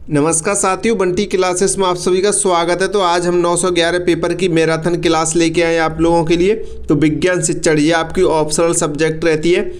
नमस्कार साथियों, बंटी क्लासेस में आप सभी का स्वागत है। तो आज हम 911 पेपर की मैराथन क्लास लेके आए हैं आप लोगों के लिए। तो विज्ञान शिक्षण ये आपकी ऑप्शनल सब्जेक्ट रहती है।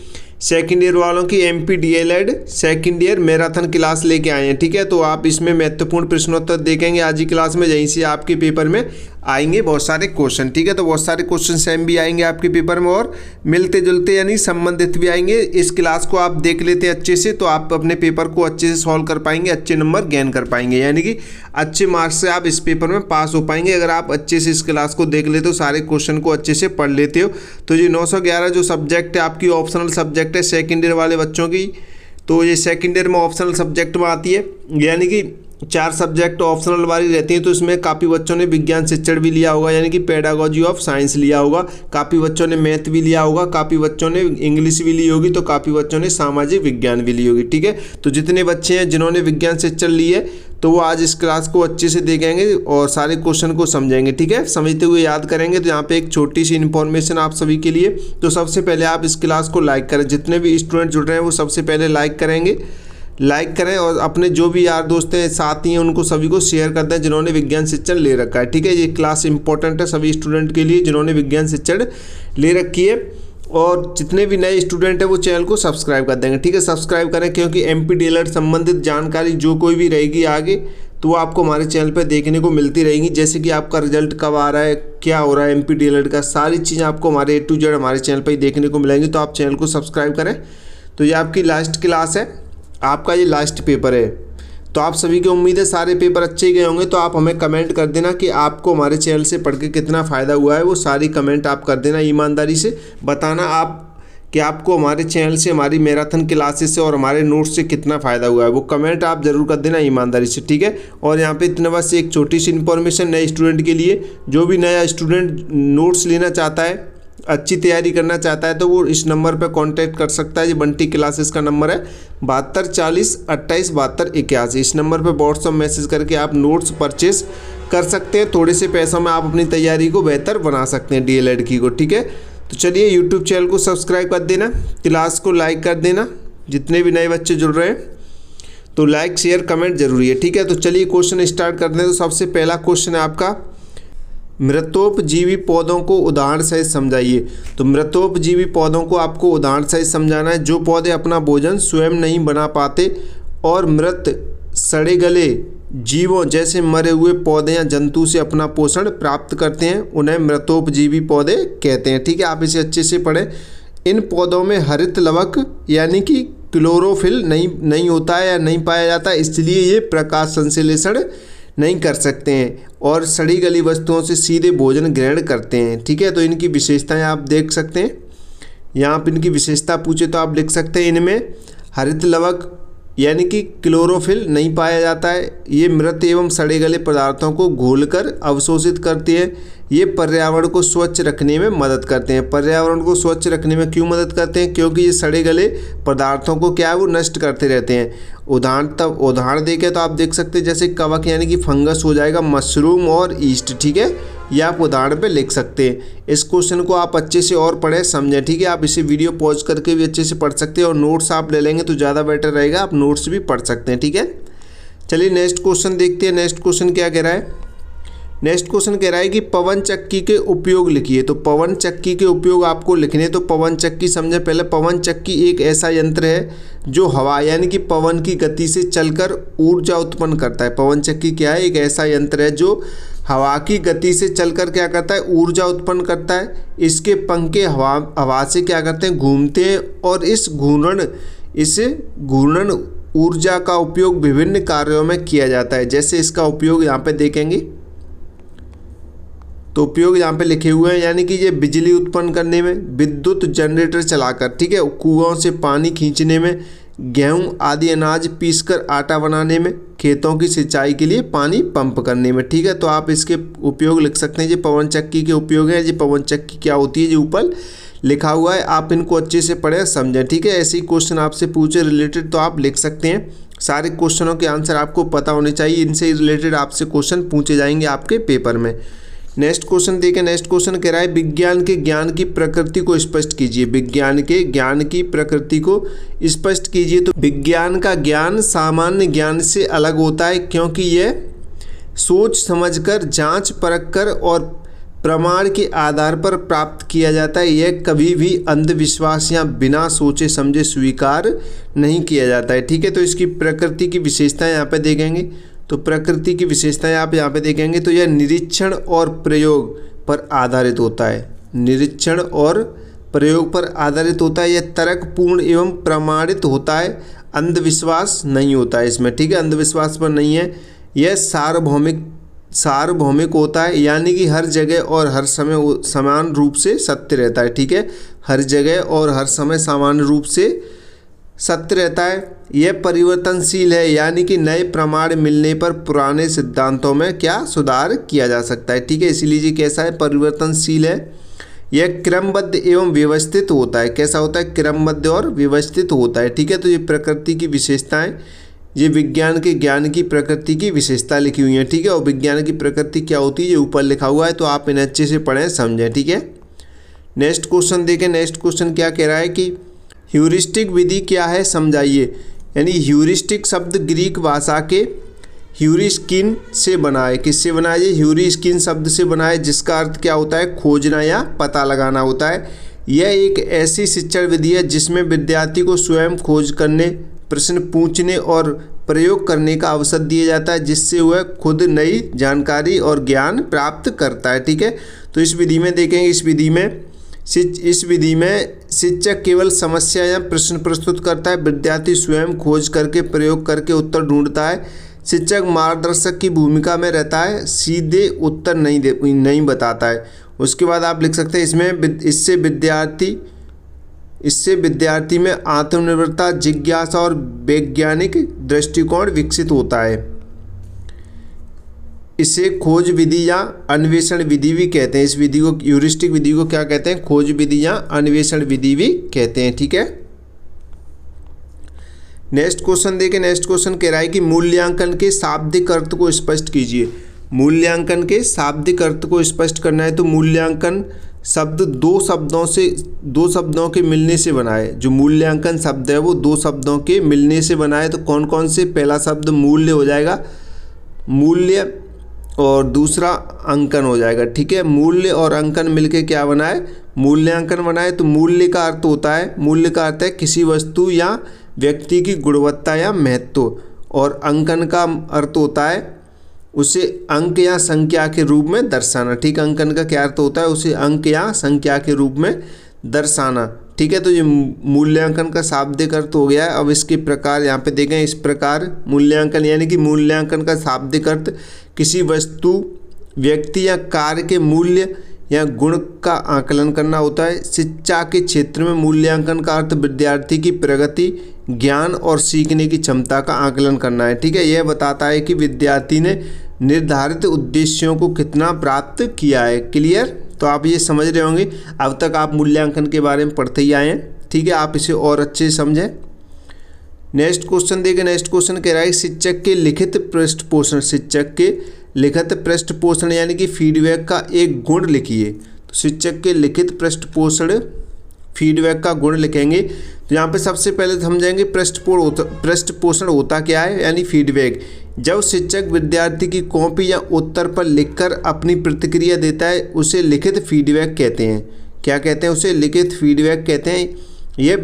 सेकेंड ईयर वालों की MP DLED second year marathon class लेके आए हैं, ठीक है। तो आप इसमें महत्वपूर्ण प्रश्नोत्तर देखेंगे आज की क्लास में, यहीं से आपके पेपर में आएंगे बहुत सारे क्वेश्चन, ठीक है। तो बहुत सारे क्वेश्चन सेम भी आएंगे आपके पेपर में और मिलते जुलते यानी संबंधित भी आएंगे। इस क्लास को आप देख लेते हैं अच्छे से तो आप अपने पेपर को अच्छे से सॉल्व कर पाएंगे, अच्छे नंबर गेन कर पाएंगे, यानी कि अच्छे मार्क्स से आप इस पेपर में पास हो पाएंगे अगर आप अच्छे से इस क्लास को देख लेते हो, सारे क्वेश्चन को अच्छे से पढ़ लेते हो। तो ये 911 जो सब्जेक्ट है आपकी ऑप्शनल सब्जेक्ट है सेकेंड ईयर वाले बच्चों की। तो ये सेकेंड ईयर में ऑप्शनल सब्जेक्ट में आती है, यानी कि 4 सब्जेक्ट ऑप्शनल वाली रहती हैं। तो इसमें काफ़ी बच्चों ने विज्ञान शिक्षण भी लिया होगा, यानी कि पेडागोजी ऑफ साइंस लिया होगा, काफ़ी बच्चों ने मैथ भी लिया होगा, काफ़ी बच्चों ने इंग्लिश भी ली होगी, तो काफ़ी बच्चों ने सामाजिक विज्ञान भी ली होगी, ठीक है। तो जितने बच्चे हैं जिन्होंने विज्ञान शिक्षण ली है तो वो आज इस क्लास को अच्छे से देखेंगे और सारे क्वेश्चन को समझेंगे, ठीक है, समझते हुए याद करेंगे। तो यहाँ पे एक छोटी सी इन्फॉर्मेशन आप सभी के लिए। तो सबसे पहले आप इस क्लास को लाइक करें, जितने भी स्टूडेंट जुड़ रहे हैं वो सबसे पहले लाइक करें और अपने जो भी यार दोस्त हैं साथी हैं उनको सभी को शेयर कर दें जिन्होंने विज्ञान शिक्षण ले रखा है, ठीक है। ये क्लास इंपॉर्टेंट है सभी स्टूडेंट के लिए जिन्होंने विज्ञान शिक्षण ले रखी है। और जितने भी नए स्टूडेंट हैं वो चैनल को सब्सक्राइब कर देंगे, ठीक है। सब्सक्राइब करें क्योंकि MP DLED संबंधित जानकारी जो कोई भी रहेगी आगे तो वो आपको हमारे चैनल पर देखने को मिलती रहेगी। जैसे कि आपका रिजल्ट कब आ रहा है, क्या हो रहा है MP DLED का, सारी चीज़ें आपको हमारे A to Z हमारे चैनल पर ही देखने को मिलेंगी। तो आप चैनल को सब्सक्राइब करें। तो ये आपकी लास्ट क्लास है, आपका ये लास्ट पेपर है। तो आप सभी की उम्मीद है सारे पेपर अच्छे ही गए होंगे। तो आप हमें कमेंट कर देना कि आपको हमारे चैनल से पढ़ के कितना फ़ायदा हुआ है, वो सारी कमेंट आप कर देना, ईमानदारी से बताना आप कि आपको हमारे चैनल से, हमारी मैराथन क्लासेस से और हमारे नोट्स से कितना फ़ायदा हुआ है, वो कमेंट आप ज़रूर कर देना ईमानदारी से, ठीक है। और यहाँ पे इतना बस एक छोटी सी इन्फॉर्मेशन नए स्टूडेंट के लिए, जो भी नया स्टूडेंट नोट्स लेना चाहता है, अच्छी तैयारी करना चाहता है तो वो इस नंबर पर कांटेक्ट कर सकता है। ये बंटी क्लासेस का नंबर है 72 40 28 72 81। इस नंबर पर व्हाट्सअप मैसेज करके आप नोट्स परचेस कर सकते हैं। थोड़े से पैसों में आप अपनी तैयारी को बेहतर बना सकते हैं DLED की को, ठीक है। तो चलिए यूट्यूब चैनल को सब्सक्राइब कर देना, क्लास को लाइक कर देना, जितने भी नए बच्चे जुड़ रहे हैं तो लाइक शेयर कमेंट जरूरी है, ठीक है। तो चलिए क्वेश्चन स्टार्ट करते हैं। तो सबसे पहला क्वेश्चन है आपका, मृतोपजीवी पौधों को उदाहरण सहित समझाइए। तो मृतोपजीवी पौधों को आपको उदाहरण सहित समझाना है। जो पौधे अपना भोजन स्वयं नहीं बना पाते और मृत सड़े गले जीवों जैसे मरे हुए पौधे या जंतु से अपना पोषण प्राप्त करते हैं, उन्हें मृतोपजीवी पौधे कहते हैं, ठीक है। आप इसे अच्छे से पढ़ें। इन पौधों में हरित लवक यानी कि क्लोरोफिल नहीं होता है या नहीं पाया जाता, इसलिए ये प्रकाश संश्लेषण नहीं कर सकते हैं और सड़ी गली वस्तुओं से सीधे भोजन ग्रहण करते हैं, ठीक है। तो इनकी विशेषताएं आप देख सकते हैं, यहाँ पर इनकी विशेषता पूछे तो आप लिख सकते हैं, इनमें हरित लवक यानी कि क्लोरोफिल नहीं पाया जाता है, ये मृत एवं सड़े गले पदार्थों को घोलकर अवशोषित करते हैं, ये पर्यावरण को स्वच्छ रखने में मदद करते हैं। पर्यावरण को स्वच्छ रखने में क्यों मदद करते हैं? क्योंकि ये सड़े गले पदार्थों को क्या है वो नष्ट करते रहते हैं। उदाहरण देखें तो आप देख सकते हैं जैसे कवक यानी कि फंगस हो जाएगा, मशरूम और ईस्ट, ठीक है। ये आप उदाहरण पे लिख सकते हैं। इस क्वेश्चन को आप अच्छे से और पढ़ें समझें, ठीक है। आप इसे वीडियो पॉज करके भी अच्छे से पढ़ सकते हैं और नोट्स आप ले लेंगे तो ज़्यादा बेटर रहेगा, आप नोट्स भी पढ़ सकते हैं, ठीक है। चलिए नेक्स्ट क्वेश्चन देखते हैं। नेक्स्ट क्वेश्चन क्या कह रहा है? नेक्स्ट क्वेश्चन कह रहा है कि पवन चक्की के उपयोग लिखिए। तो पवन चक्की के उपयोग आपको लिखने, तो पवन चक्की समझे पहले। पवन चक्की एक ऐसा यंत्र है जो हवा यानी कि पवन की गति से चलकर ऊर्जा उत्पन्न करता है। पवन चक्की क्या है? एक ऐसा यंत्र है जो हवा की गति से चलकर क्या करता है? ऊर्जा उत्पन्न करता है। इसके पंखे हवा से क्या करते हैं? घूमते हैं और इस घूर्णन ऊर्जा का उपयोग विभिन्न कार्यों में किया जाता है। जैसे इसका उपयोग यहाँ पे देखेंगे तो उपयोग यहाँ पे लिखे हुए हैं, यानी कि ये बिजली उत्पन्न करने में, विद्युत जनरेटर चलाकर, ठीक है, कुओं से पानी खींचने में, गेहूं आदि अनाज पीसकर आटा बनाने में, खेतों की सिंचाई के लिए पानी पंप करने में, ठीक है। तो आप इसके उपयोग लिख सकते हैं। ये पवन चक्की के उपयोग है। ये पवन चक्की क्या होती है जो ऊपर लिखा हुआ है, आप इनको अच्छे से पढ़ें समझें, ठीक है। ऐसे ही क्वेश्चन आपसे पूछे रिलेटेड तो आप लिख सकते हैं। सारे क्वेश्चनों के आंसर आपको पता होने चाहिए, इनसे रिलेटेड आपसे क्वेश्चन पूछे जाएंगे आपके पेपर में। नेक्स्ट क्वेश्चन देखें। नेक्स्ट क्वेश्चन कह रहा है विज्ञान के ज्ञान की प्रकृति को स्पष्ट कीजिए। विज्ञान के ज्ञान की प्रकृति को स्पष्ट कीजिए। तो विज्ञान का ज्ञान सामान्य ज्ञान से अलग होता है क्योंकि यह सोच समझकर, जांच परख कर और प्रमाण के आधार पर प्राप्त किया जाता है। यह कभी भी अंधविश्वास या बिना सोचे समझे स्वीकार नहीं किया जाता है। ठीक है, तो इसकी प्रकृति की विशेषताएं यहाँ पे देखेंगे। तो प्रकृति की विशेषताएं आप यहाँ पे देखेंगे तो यह निरीक्षण और प्रयोग पर आधारित होता है। निरीक्षण और प्रयोग पर आधारित होता है। यह तर्कपूर्ण एवं प्रमाणित होता है, अंधविश्वास नहीं होता है इसमें। ठीक है, अंधविश्वास पर नहीं है। यह सार्वभौमिक होता है, यानी कि हर जगह और हर समय समान रूप से सत्य रहता है। ठीक है, हर जगह और हर समय समान रूप से सत्य रहता है। यह परिवर्तनशील है, यानी कि नए प्रमाण मिलने पर पुराने सिद्धांतों में क्या सुधार किया जा सकता है। ठीक है, इसीलिए ये कैसा है, परिवर्तनशील है। यह क्रमबद्ध एवं व्यवस्थित होता है। कैसा होता है, क्रमबद्ध और व्यवस्थित होता है। ठीक है, तो ये प्रकृति की विशेषताएं, ये विज्ञान के ज्ञान की प्रकृति की विशेषता लिखी हुई है। ठीक है, और विज्ञान की प्रकृति क्या होती है ये ऊपर लिखा हुआ है, तो आप इन्हें अच्छे से पढ़ें समझें। ठीक है, नेक्स्ट क्वेश्चन देखें। नेक्स्ट क्वेश्चन क्या कह रहा है कि ह्यूरिस्टिक विधि क्या है समझाइए। यानी ह्यूरिस्टिक शब्द ग्रीक भाषा के ह्यूरिस्किन से बना है। किससे बना है, ह्यूरिस्किन शब्द से बना है, जिसका अर्थ क्या होता है, खोजना या पता लगाना होता है। यह एक ऐसी शिक्षण विधि है जिसमें विद्यार्थी को स्वयं खोज करने, प्रश्न पूछने और प्रयोग करने का अवसर दिया जाता है, जिससे वह खुद नई जानकारी और ज्ञान प्राप्त करता है। ठीक है, तो इस विधि में देखेंगे, इस विधि में शिक्षक केवल समस्या या प्रश्न प्रस्तुत करता है, विद्यार्थी स्वयं खोज करके प्रयोग करके उत्तर ढूंढता है। शिक्षक मार्गदर्शक की भूमिका में रहता है, सीधे उत्तर नहीं बताता है। उसके बाद आप लिख सकते हैं इससे विद्यार्थी में आत्मनिर्भरता, जिज्ञासा और वैज्ञानिक दृष्टिकोण विकसित होता है। इसे खोज विधि या अन्वेषण विधि भी कहते हैं। इस विधि को, ह्यूरिस्टिक विधि को क्या कहते हैं, खोज विधि या अन्वेषण विधि भी कहते हैं। ठीक है, नेक्स्ट क्वेश्चन देखें। नेक्स्ट क्वेश्चन कह रहा है कि मूल्यांकन के शाब्दिक अर्थ को स्पष्ट कीजिए। मूल्यांकन के शाब्दिक अर्थ को स्पष्ट करना है तो मूल्यांकन शब्द दो शब्दों के मिलने से बना है। जो मूल्यांकन शब्द है वो दो शब्दों के मिलने से बना है। तो कौन कौन से, पहला शब्द मूल्य हो जाएगा, मूल्य, और दूसरा अंकन हो जाएगा। ठीक है, मूल्य और अंकन मिलके क्या बना है, मूल्यांकन बना है। तो मूल्य का अर्थ होता है, मूल्य का अर्थ है किसी वस्तु या व्यक्ति की गुणवत्ता या महत्व, और अंकन का अर्थ होता है उसे अंक या संख्या के रूप में दर्शाना। ठीक, अंकन का क्या अर्थ होता है, उसे अंक या संख्या के रूप में दर्शाना। ठीक है, तो ये मूल्यांकन का शाब्दिक अर्थ हो गया है। अब इसके प्रकार यहाँ पे देखें। इस प्रकार मूल्यांकन, यानी कि मूल्यांकन का शाब्दिक अर्थ किसी वस्तु, व्यक्ति या कार्य के मूल्य या गुण का आकलन करना होता है। शिक्षा के क्षेत्र में मूल्यांकन का अर्थ विद्यार्थी की प्रगति, ज्ञान और सीखने की क्षमता का आकलन करना है। ठीक है, यह बताता है कि विद्यार्थी ने निर्धारित उद्देश्यों को कितना प्राप्त किया है। क्लियर, तो आप ये समझ रहे होंगे। अब तक आप मूल्यांकन के बारे में पढ़ते ही आए हैं। ठीक है, आप इसे और अच्छे से समझें। नेक्स्ट क्वेश्चन देखें। नेक्स्ट क्वेश्चन कह रहा है शिक्षक के लिखित पृष्ठपोषण। शिक्षक के लिखित पृष्ठपोषण यानी कि फीडबैक का एक गुण लिखिए। तो शिक्षक के लिखित पृष्ठपोषण, फीडबैक का गुण लिखेंगे। तो यहाँ पे सबसे पहले समझेंगे पृष्ठपोषण होता क्या है, यानी फीडबैक। जब शिक्षक विद्यार्थी की कॉपी या उत्तर पर लिखकर अपनी प्रतिक्रिया देता है उसे लिखित फीडबैक कहते हैं। क्या कहते हैं, उसे लिखित फीडबैक कहते हैं। यह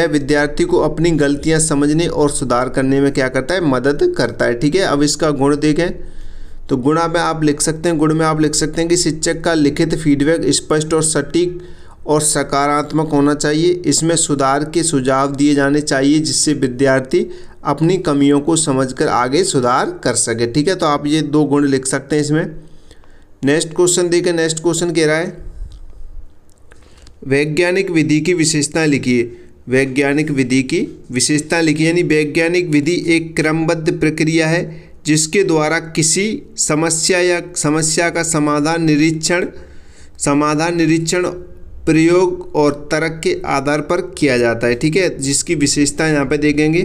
विद्यार्थी को अपनी गलतियां समझने और सुधार करने में क्या करता है, मदद करता है। ठीक है, अब इसका गुण देखें। तो गुण में आप लिख सकते हैं कि शिक्षक का लिखित फीडबैक स्पष्ट और सटीक और सकारात्मक होना चाहिए। इसमें सुधार के सुझाव दिए जाने चाहिए जिससे विद्यार्थी अपनी कमियों को समझकर आगे सुधार कर सके। ठीक है, तो आप ये दो गुण लिख सकते हैं इसमें। नेक्स्ट क्वेश्चन देखें। नेक्स्ट क्वेश्चन कह रहा है वैज्ञानिक विधि की विशेषताएं लिखिए। वैज्ञानिक विधि की विशेषताएं लिखिए, यानी वैज्ञानिक विधि एक क्रमबद्ध प्रक्रिया है जिसके द्वारा किसी समस्या का समाधान निरीक्षण प्रयोग और तर्क के आधार पर किया जाता है। ठीक है, जिसकी विशेषता यहाँ पे देखेंगे।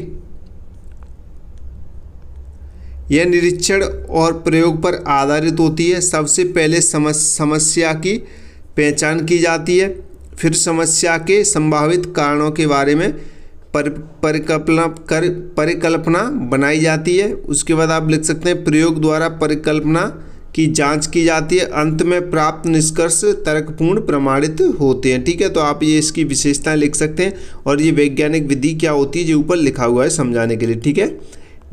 यह निरीक्षण और प्रयोग पर आधारित होती है। सबसे पहले समस्या की पहचान की जाती है, फिर समस्या के संभावित कारणों के बारे में परिकल्पना बनाई जाती है। उसके बाद आप लिख सकते हैं प्रयोग द्वारा परिकल्पना की जांच की जाती है। अंत में प्राप्त निष्कर्ष तर्कपूर्ण प्रमाणित होते हैं। ठीक है, तो आप ये इसकी विशेषताएं लिख सकते हैं और ये वैज्ञानिक विधि क्या होती है जो ऊपर लिखा हुआ है समझाने के लिए। ठीक है,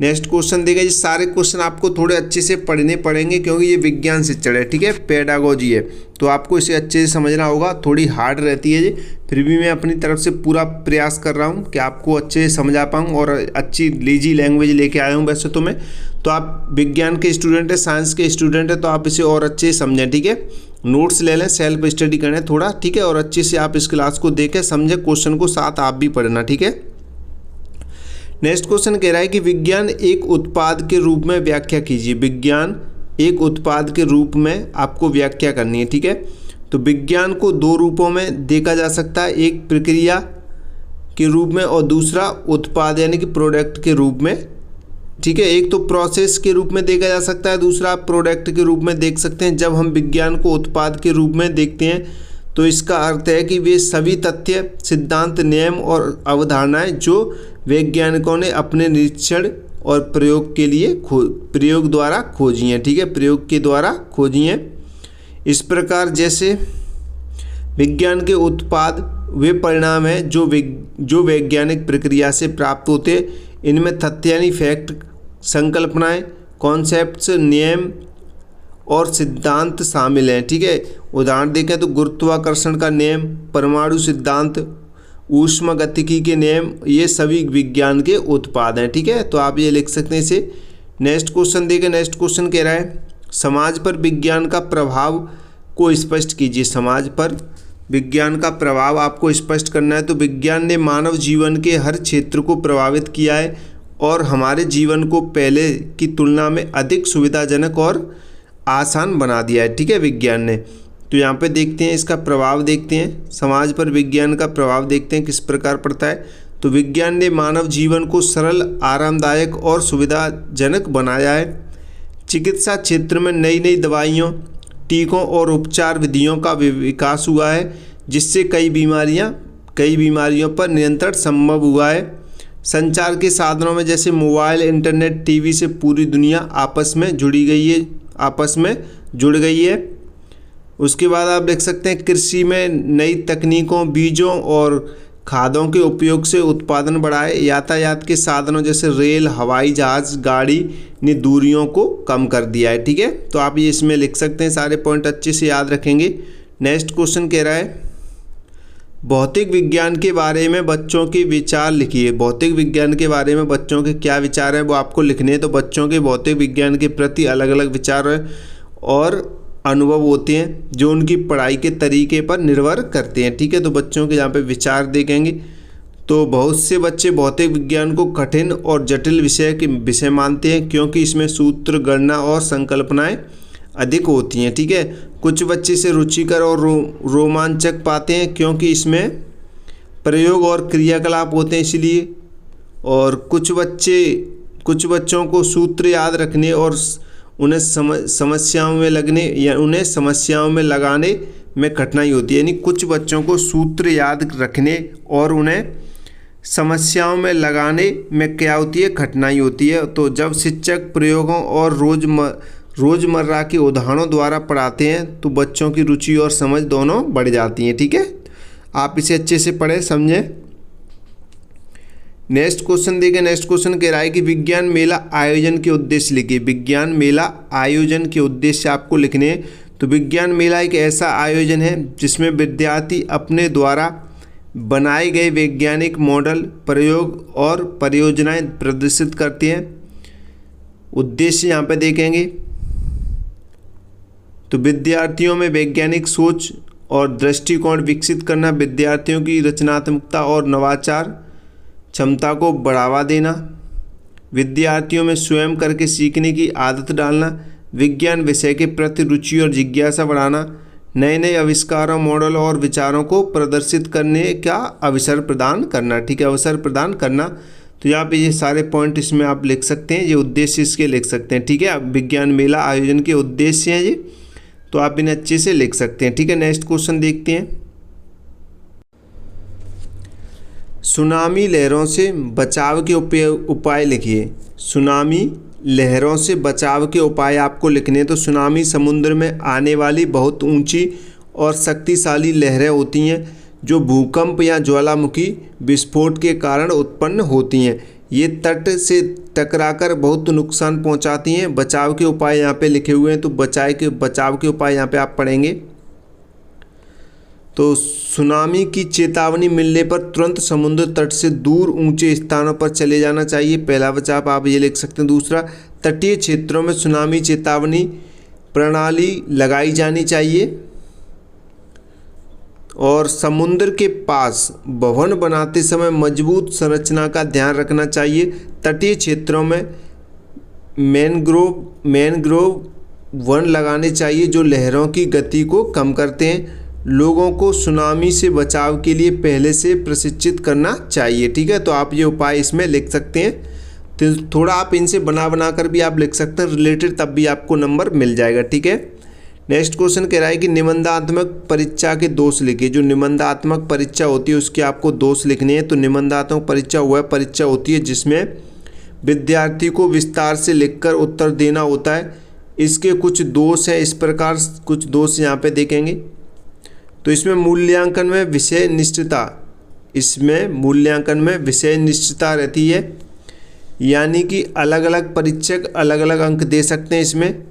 नेक्स्ट क्वेश्चन देगा। ये सारे क्वेश्चन आपको थोड़े अच्छे से पढ़ने पड़ेंगे क्योंकि ये विज्ञान शिक्षण है। ठीक है, पेडागोजी है, तो आपको इसे अच्छे से समझना होगा। थोड़ी हार्ड रहती है ये, फिर भी मैं अपनी तरफ से पूरा प्रयास कर रहा हूँ कि आपको अच्छे से समझा पाऊँ और अच्छी लीजी लैंग्वेज लेके आया हूँ वैसे तो मैं। तो आप विज्ञान के स्टूडेंट हैं, साइंस के स्टूडेंट हैं, तो आप इसे और अच्छे से समझें। ठीक है, नोट्स ले लें, सेल्फ स्टडी करें थोड़ा। ठीक है, और अच्छे से आप इस क्लास को देखें, समझें, क्वेश्चन को साथ आप भी पढ़ना। ठीक है, नेक्स्ट क्वेश्चन कह रहा है कि विज्ञान एक उत्पाद के रूप में व्याख्या कीजिए। विज्ञान एक उत्पाद के रूप में आपको व्याख्या करनी है। ठीक है, तो विज्ञान को दो रूपों में देखा जा सकता है, एक प्रक्रिया के रूप में और दूसरा उत्पाद यानी कि प्रोडक्ट के रूप में। ठीक है, एक तो प्रोसेस के रूप में देखा जा सकता है, दूसरा आप प्रोडक्ट के रूप में देख सकते हैं। जब हम विज्ञान को उत्पाद के रूप में देखते हैं तो इसका अर्थ है कि वे सभी तथ्य, सिद्धांत, नियम और अवधारणाएं जो वैज्ञानिकों ने अपने निरीक्षण और प्रयोग के लिए प्रयोग द्वारा खोजी हैं। ठीक है, प्रयोग के द्वारा खोजी हैं। इस प्रकार जैसे विज्ञान के उत्पाद वे परिणाम हैं जो वैज्ञानिक प्रक्रिया से प्राप्त होते हैं। इनमें तथ्य यानी फैक्ट, संकल्पनाएं, कॉन्सेप्ट्स, नियम और सिद्धांत शामिल हैं। ठीक है, उदाहरण देखें तो गुरुत्वाकर्षण का नियम, परमाणु सिद्धांत, ऊष्मागतिकी के नियम, ये सभी विज्ञान के उत्पाद हैं। ठीक है, तो आप ये लिख सकते हैं इसे। नेक्स्ट क्वेश्चन देखें। नेक्स्ट क्वेश्चन कह रहा है समाज पर विज्ञान का प्रभाव को स्पष्ट कीजिए। समाज पर विज्ञान का प्रभाव आपको स्पष्ट करना है। तो विज्ञान ने मानव जीवन के हर क्षेत्र को प्रभावित किया है और हमारे जीवन को पहले की तुलना में अधिक सुविधाजनक और आसान बना दिया है। ठीक है, विज्ञान ने। तो यहाँ पे देखते हैं इसका प्रभाव, देखते हैं समाज पर विज्ञान का प्रभाव, देखते हैं किस प्रकार पड़ता है। तो विज्ञान ने मानव जीवन को सरल, आरामदायक और सुविधाजनक बनाया है। चिकित्सा क्षेत्र में नई नई दवाइयों, टीकों और उपचार विधियों का विकास हुआ है, जिससे कई बीमारियों पर नियंत्रण संभव हुआ है। संचार के साधनों में जैसे मोबाइल, इंटरनेट, टीवी से पूरी दुनिया आपस में जुड़ गई है। उसके बाद आप देख सकते हैं कृषि में नई तकनीकों, बीजों और खादों के उपयोग से उत्पादन बढ़ा है। यातायात के साधनों जैसे रेल, हवाई जहाज, गाड़ी ने दूरियों को कम कर दिया है। ठीक है, तो आप ये इसमें लिख सकते हैं, सारे पॉइंट अच्छे से याद रखेंगे। नेक्स्ट क्वेश्चन कह रहा है भौतिक विज्ञान के बारे में बच्चों के विचार लिखिए। भौतिक विज्ञान के बारे में बच्चों के क्या विचार हैं वो आपको लिखने हैं। तो बच्चों के भौतिक विज्ञान के प्रति अलग अलग विचार और अनुभव होते हैं जो उनकी पढ़ाई के तरीके पर निर्भर करते हैं। ठीक है, तो बच्चों के यहाँ पे विचार देखेंगे तो बहुत से बच्चे भौतिक विज्ञान को कठिन और जटिल विषय मानते हैं क्योंकि इसमें सूत्र, गणना और संकल्पनाएं अधिक होती हैं। ठीक है, कुछ बच्चे इसे रुचिकर और रोमांचक पाते हैं क्योंकि इसमें प्रयोग और क्रियाकलाप होते हैं इसलिए। और कुछ बच्चों को सूत्र याद रखने और उन्हें समस्याओं में लगाने में कठिनाई होती है। यानी कुछ बच्चों को सूत्र याद रखने और उन्हें समस्याओं में लगाने में क्या होती है, कठिनाई होती है। तो जब शिक्षक प्रयोगों और रोज़मर्रा के उदाहरणों द्वारा पढ़ाते हैं तो बच्चों की रुचि और समझ दोनों बढ़ जाती हैं। ठीक है, आप इसे अच्छे से पढ़ें, समझें। नेक्स्ट क्वेश्चन देखें। नेक्स्ट क्वेश्चन कह रहा है कि विज्ञान मेला आयोजन के उद्देश्य लिखिए। विज्ञान मेला आयोजन के उद्देश्य आपको लिखने हैं। तो विज्ञान मेला एक ऐसा आयोजन है जिसमें विद्यार्थी अपने द्वारा बनाए गए वैज्ञानिक मॉडल, प्रयोग और परियोजनाएं प्रदर्शित करते हैं। उद्देश्य यहाँ पे देखेंगे तो विद्यार्थियों में वैज्ञानिक सोच और दृष्टिकोण विकसित करना, विद्यार्थियों की रचनात्मकता और नवाचार क्षमता को बढ़ावा देना, विद्यार्थियों में स्वयं करके सीखने की आदत डालना, विज्ञान विषय के प्रति रुचि और जिज्ञासा बढ़ाना, नए नए आविष्कारों, मॉडल और विचारों को प्रदर्शित करने का अवसर प्रदान करना। ठीक है, अवसर प्रदान करना। तो यहाँ पे ये सारे पॉइंट इसमें आप लिख सकते हैं, ये उद्देश्य इसके लिख सकते हैं, ठीक है। अब विज्ञान मेला आयोजन के उद्देश्य हैं ये, तो आप इन्हें अच्छे से लिख सकते हैं, ठीक है। नेक्स्ट क्वेश्चन देखते हैं। सुनामी लहरों से बचाव के उपाय लिखिए। सुनामी लहरों से बचाव के उपाय आपको लिखने हैं। तो सुनामी समुद्र में आने वाली बहुत ऊंची और शक्तिशाली लहरें होती हैं जो भूकंप या ज्वालामुखी विस्फोट के कारण उत्पन्न होती हैं। ये तट से टकराकर बहुत नुकसान पहुंचाती हैं। बचाव के उपाय यहाँ पे लिखे हुए हैं, तो बचाव के उपाय यहाँ पे आप पढ़ेंगे। तो सुनामी की चेतावनी मिलने पर तुरंत समुद्र तट से दूर ऊंचे स्थानों पर चले जाना चाहिए, पहला बचाव आप ये लिख सकते हैं। दूसरा, तटीय क्षेत्रों में सुनामी चेतावनी प्रणाली लगाई जानी चाहिए। और समुद्र के पास भवन बनाते समय मजबूत संरचना का ध्यान रखना चाहिए। तटीय क्षेत्रों में मैनग्रोव वन लगाने चाहिए जो लहरों की गति को कम करते हैं। लोगों को सुनामी से बचाव के लिए पहले से प्रशिक्षित करना चाहिए, ठीक है। तो आप ये उपाय इसमें लिख सकते हैं। तो थोड़ा आप इनसे बना कर भी आप लिख सकते हैं रिलेटेड, तब भी आपको नंबर मिल जाएगा, ठीक है। नेक्स्ट क्वेश्चन कह रहा है कि निबंधात्मक परीक्षा के दोष लिखिए। जो निबंधात्मक परीक्षा होती है उसके आपको दोष लिखने हैं। तो निबंधात्मक परीक्षा वह परीक्षा होती है जिसमें विद्यार्थी को विस्तार से लिखकर उत्तर देना होता है। इसके कुछ दोष हैं, इस प्रकार कुछ दोष यहाँ पे देखेंगे। तो इसमें मूल्यांकन में विषय निश्चितता रहती है, यानी कि अलग अलग परीक्षक अलग अलग अंक दे सकते हैं। इसमें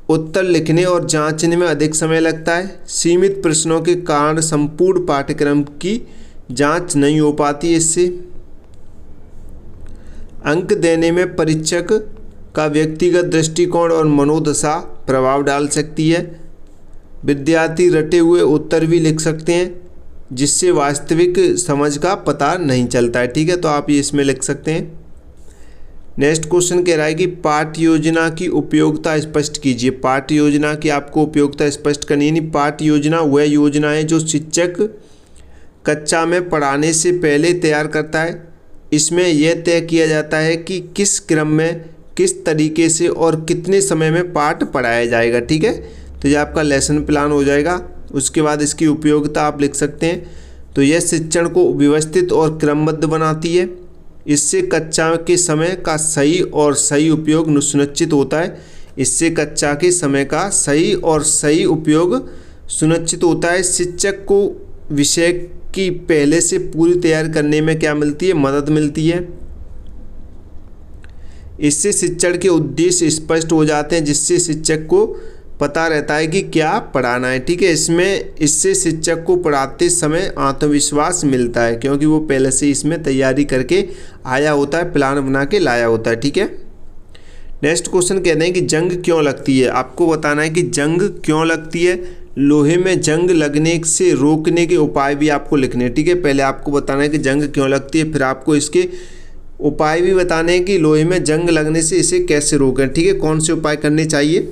उत्तर लिखने और जांचने में अधिक समय लगता है। सीमित प्रश्नों के कारण संपूर्ण पाठ्यक्रम की जांच नहीं हो पाती। इससे अंक देने में परीक्षक का व्यक्तिगत दृष्टिकोण और मनोदशा प्रभाव डाल सकती है। विद्यार्थी रटे हुए उत्तर भी लिख सकते हैं जिससे वास्तविक समझ का पता नहीं चलता है, ठीक है। तो आप ये इसमें लिख सकते हैं। नेक्स्ट क्वेश्चन कह रहा है कि पाठ्य योजना की उपयोगिता स्पष्ट कीजिए। पाठ्य योजना की आपको उपयोगिता स्पष्ट करनी है। पाठ्य योजना वह योजना है जो शिक्षक कक्षा में पढ़ाने से पहले तैयार करता है। इसमें यह तय किया जाता है कि किस क्रम में, किस तरीके से और कितने समय में पाठ पढ़ाया जाएगा, ठीक है। तो ये आपका लेसन प्लान हो जाएगा। उसके बाद इसकी उपयोगिता आप लिख सकते हैं। तो यह शिक्षण को व्यवस्थित और क्रमबद्ध बनाती है। इससे कक्षा के समय का सही उपयोग सुनिश्चित होता है। इससे कक्षा के समय का सही उपयोग सुनिश्चित होता है। शिक्षक को विषय की पहले से पूरी तैयार करने में क्या मिलती है, मदद मिलती है। इससे शिक्षण के उद्देश्य स्पष्ट हो जाते हैं, जिससे शिक्षक को पता रहता है कि क्या पढ़ाना है, ठीक है। इससे शिक्षक को पढ़ाते समय आत्मविश्वास मिलता है, क्योंकि वो पहले से इसमें तैयारी करके आया होता है, प्लान बना के लाया होता है, ठीक है। नेक्स्ट क्वेश्चन कहते हैं कि जंग क्यों लगती है। आपको बताना है कि जंग क्यों लगती है। लोहे में जंग लगने से रोकने के उपाय भी आपको लिखने हैं, ठीक है। पहले आपको बताना है कि जंग क्यों लगती है, फिर आपको इसके उपाय भी बताने हैं कि लोहे में जंग लगने से इसे कैसे रोकें, ठीक है। कौन से उपाय करने चाहिए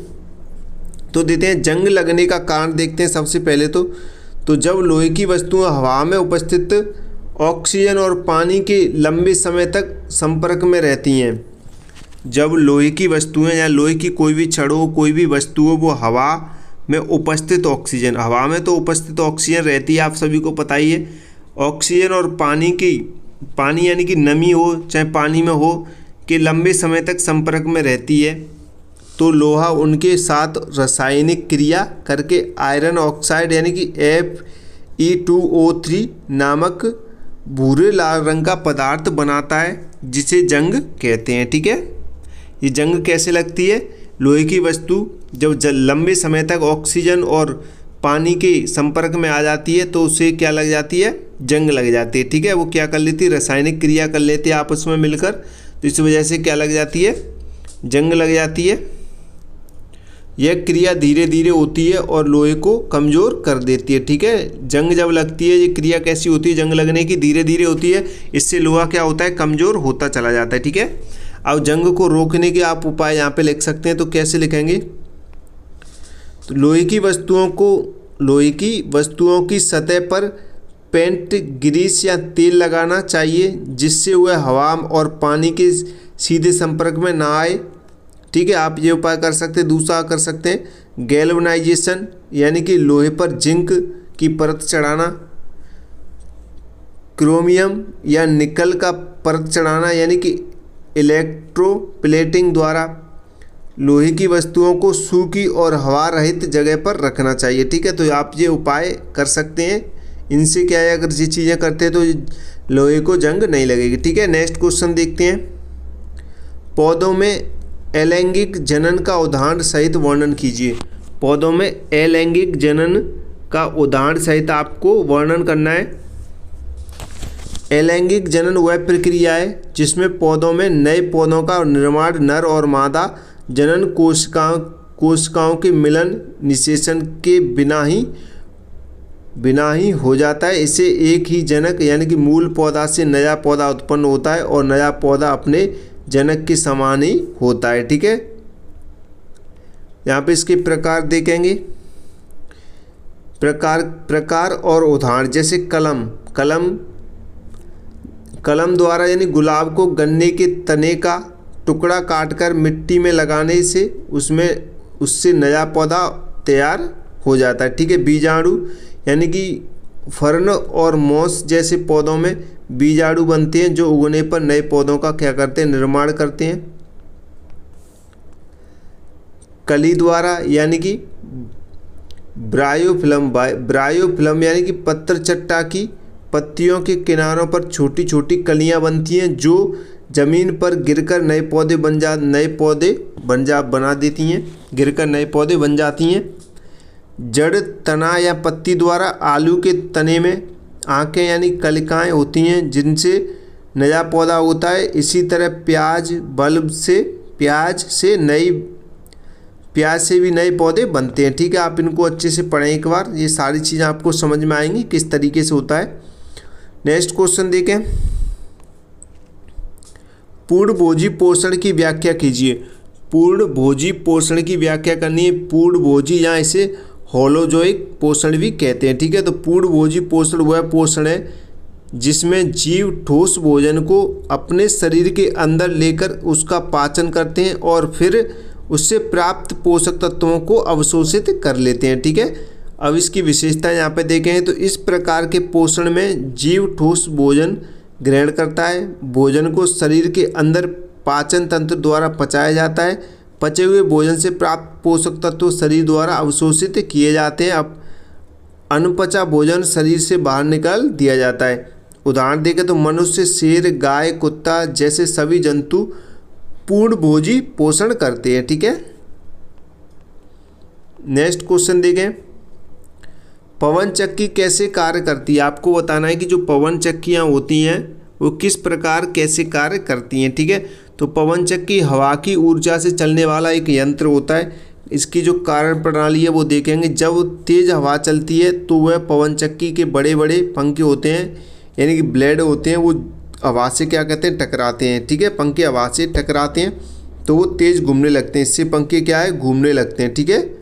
तो देते हैं। जंग लगने का कारण देखते हैं सबसे पहले तो जब लोहे की वस्तुएं हवा में उपस्थित ऑक्सीजन और पानी के लंबे समय तक संपर्क में रहती हैं। जब लोहे की वस्तुएं या लोहे की कोई भी छड़ हो, कोई भी वस्तु हो, वो हवा में उपस्थित ऑक्सीजन, हवा में तो उपस्थित ऑक्सीजन रहती है, आप सभी को पता ही है। ऑक्सीजन और पानी यानी कि नमी हो चाहे पानी में हो के लंबे समय तक संपर्क में रहती है, तो लोहा उनके साथ रासायनिक क्रिया करके आयरन ऑक्साइड यानी कि Fe2O3 नामक भूरे लाल रंग का पदार्थ बनाता है, जिसे जंग कहते हैं, ठीक है। ये जंग कैसे लगती है। लोहे की वस्तु जब लंबे समय तक ऑक्सीजन और पानी के संपर्क में आ जाती है तो उसे क्या लग जाती है, जंग लग जाती है, ठीक है। वो क्या कर लेती है, रासायनिक क्रिया कर लेती है आपस में मिलकर, तो इस वजह से क्या लग जाती है, जंग लग जाती है। यह क्रिया धीरे धीरे होती है और लोहे को कमज़ोर कर देती है, ठीक है। जंग जब लगती है, ये क्रिया कैसी होती है, जंग लगने की धीरे धीरे होती है। इससे लोहा क्या होता है, कमज़ोर होता चला जाता है, ठीक है। अब जंग को रोकने के आप उपाय यहाँ पे लिख सकते हैं। तो कैसे लिखेंगे, तो लोहे की वस्तुओं की सतह पर पेंट ग्रीस या तेल लगाना चाहिए जिससे वह हवा और पानी के सीधे संपर्क में ना आए। ठीक है, आप ये उपाय कर सकते हैं। दूसरा कर सकते हैं गैल्वेनाइजेशन, यानी कि लोहे पर जिंक की परत चढ़ाना, क्रोमियम या निकल का परत चढ़ाना, यानी कि इलेक्ट्रोप्लेटिंग द्वारा लोहे की वस्तुओं को सूखी और हवा रहित जगह पर रखना चाहिए। ठीक है, तो आप ये उपाय कर सकते हैं। इनसे क्या है, अगर ये चीज़ें करते हैं तो लोहे को जंग नहीं लगेगी। ठीक है, नेक्स्ट क्वेश्चन देखते हैं। पौधों में अलैंगिक जनन का उदाहरण सहित वर्णन कीजिए। पौधों में अलैंगिक जनन का उदाहरण सहित आपको वर्णन करना है। अलैंगिक जनन वह प्रक्रिया है जिसमें पौधों में नए पौधों का निर्माण नर और मादा जनन कोशिकाओं के मिलन निषेचन के बिना ही हो जाता है। इसे एक ही जनक यानी कि मूल पौधा से नया पौधा उत्पन्न होता है और नया पौधा अपने जनक के समान ही होता है। ठीक है, यहाँ पे इसके प्रकार देखेंगे। प्रकार और उदाहरण, जैसे कलम द्वारा यानी गुलाब को गन्ने के तने का टुकड़ा काटकर मिट्टी में लगाने से उससे नया पौधा तैयार हो जाता है। ठीक है, बीजाणु यानी कि फर्न और मॉस जैसे पौधों में बीजाणु बनते हैं जो उगने पर नए पौधों का क्या करते हैं, निर्माण करते हैं। कली द्वारा यानी कि ब्रायोफिल्म यानी कि पत्र चट्टा की पत्तियों के किनारों पर छोटी छोटी कलियां बनती हैं जो जमीन पर गिरकर नए पौधे बना देती हैं, गिरकर नए पौधे बन जाती हैं। जड़, तना या पत्ती द्वारा आलू के तने में आँखें यानी कलिकाएं होती हैं जिनसे नया पौधा होता है। इसी तरह प्याज से भी नए पौधे बनते हैं। ठीक है, आप इनको अच्छे से पढ़ें एक बार, ये सारी चीज़ें आपको समझ में आएंगी किस तरीके से होता है। नेक्स्ट क्वेश्चन देखें। पूर्णभोजी पोषण की व्याख्या कीजिए। पूर्णभोजी पोषण की व्याख्या करनी है। पूर्णभोजी या इसे होलोजोइक पोषण भी कहते हैं। ठीक है, तो पूर्णभोजी पोषण वह पोषण है जिसमें जीव ठोस भोजन को अपने शरीर के अंदर लेकर उसका पाचन करते हैं और फिर उससे प्राप्त पोषक तत्वों को अवशोषित कर लेते हैं। ठीक है, अब इसकी विशेषता यहाँ पे देखें तो इस प्रकार के पोषण में जीव ठोस भोजन ग्रहण करता है। भोजन को शरीर के अंदर पाचन तंत्र द्वारा पचाया जाता है। पचे हुए भोजन से प्राप्त पोषक तत्व शरीर द्वारा अवशोषित किए जाते हैं। अब अनपचा भोजन शरीर से बाहर निकाल दिया जाता है। उदाहरण देखें तो मनुष्य, शेर, गाय, कुत्ता जैसे सभी जंतु पूर्णभोजी पोषण करते हैं। ठीक है, नेक्स्ट क्वेश्चन देखें। पवन चक्की कैसे कार्य करती है। आपको बताना है कि जो पवन चक्कियाँ होती हैं वो किस प्रकार कैसे कार्य करती हैं। ठीक है, तो पवन चक्की हवा की ऊर्जा से चलने वाला एक यंत्र होता है। इसकी जो कारण प्रणाली है वो देखेंगे। जब तेज़ हवा चलती है तो वह पवन चक्की के बड़े बड़े पंखे होते हैं यानी कि ब्लेड होते हैं, वो हवा से क्या कहते हैं, टकराते हैं। ठीक है, पंखे हवा से टकराते हैं तो वो तेज़ घूमने लगते हैं। इससे पंखे क्या है, घूमने लगते हैं। ठीक है,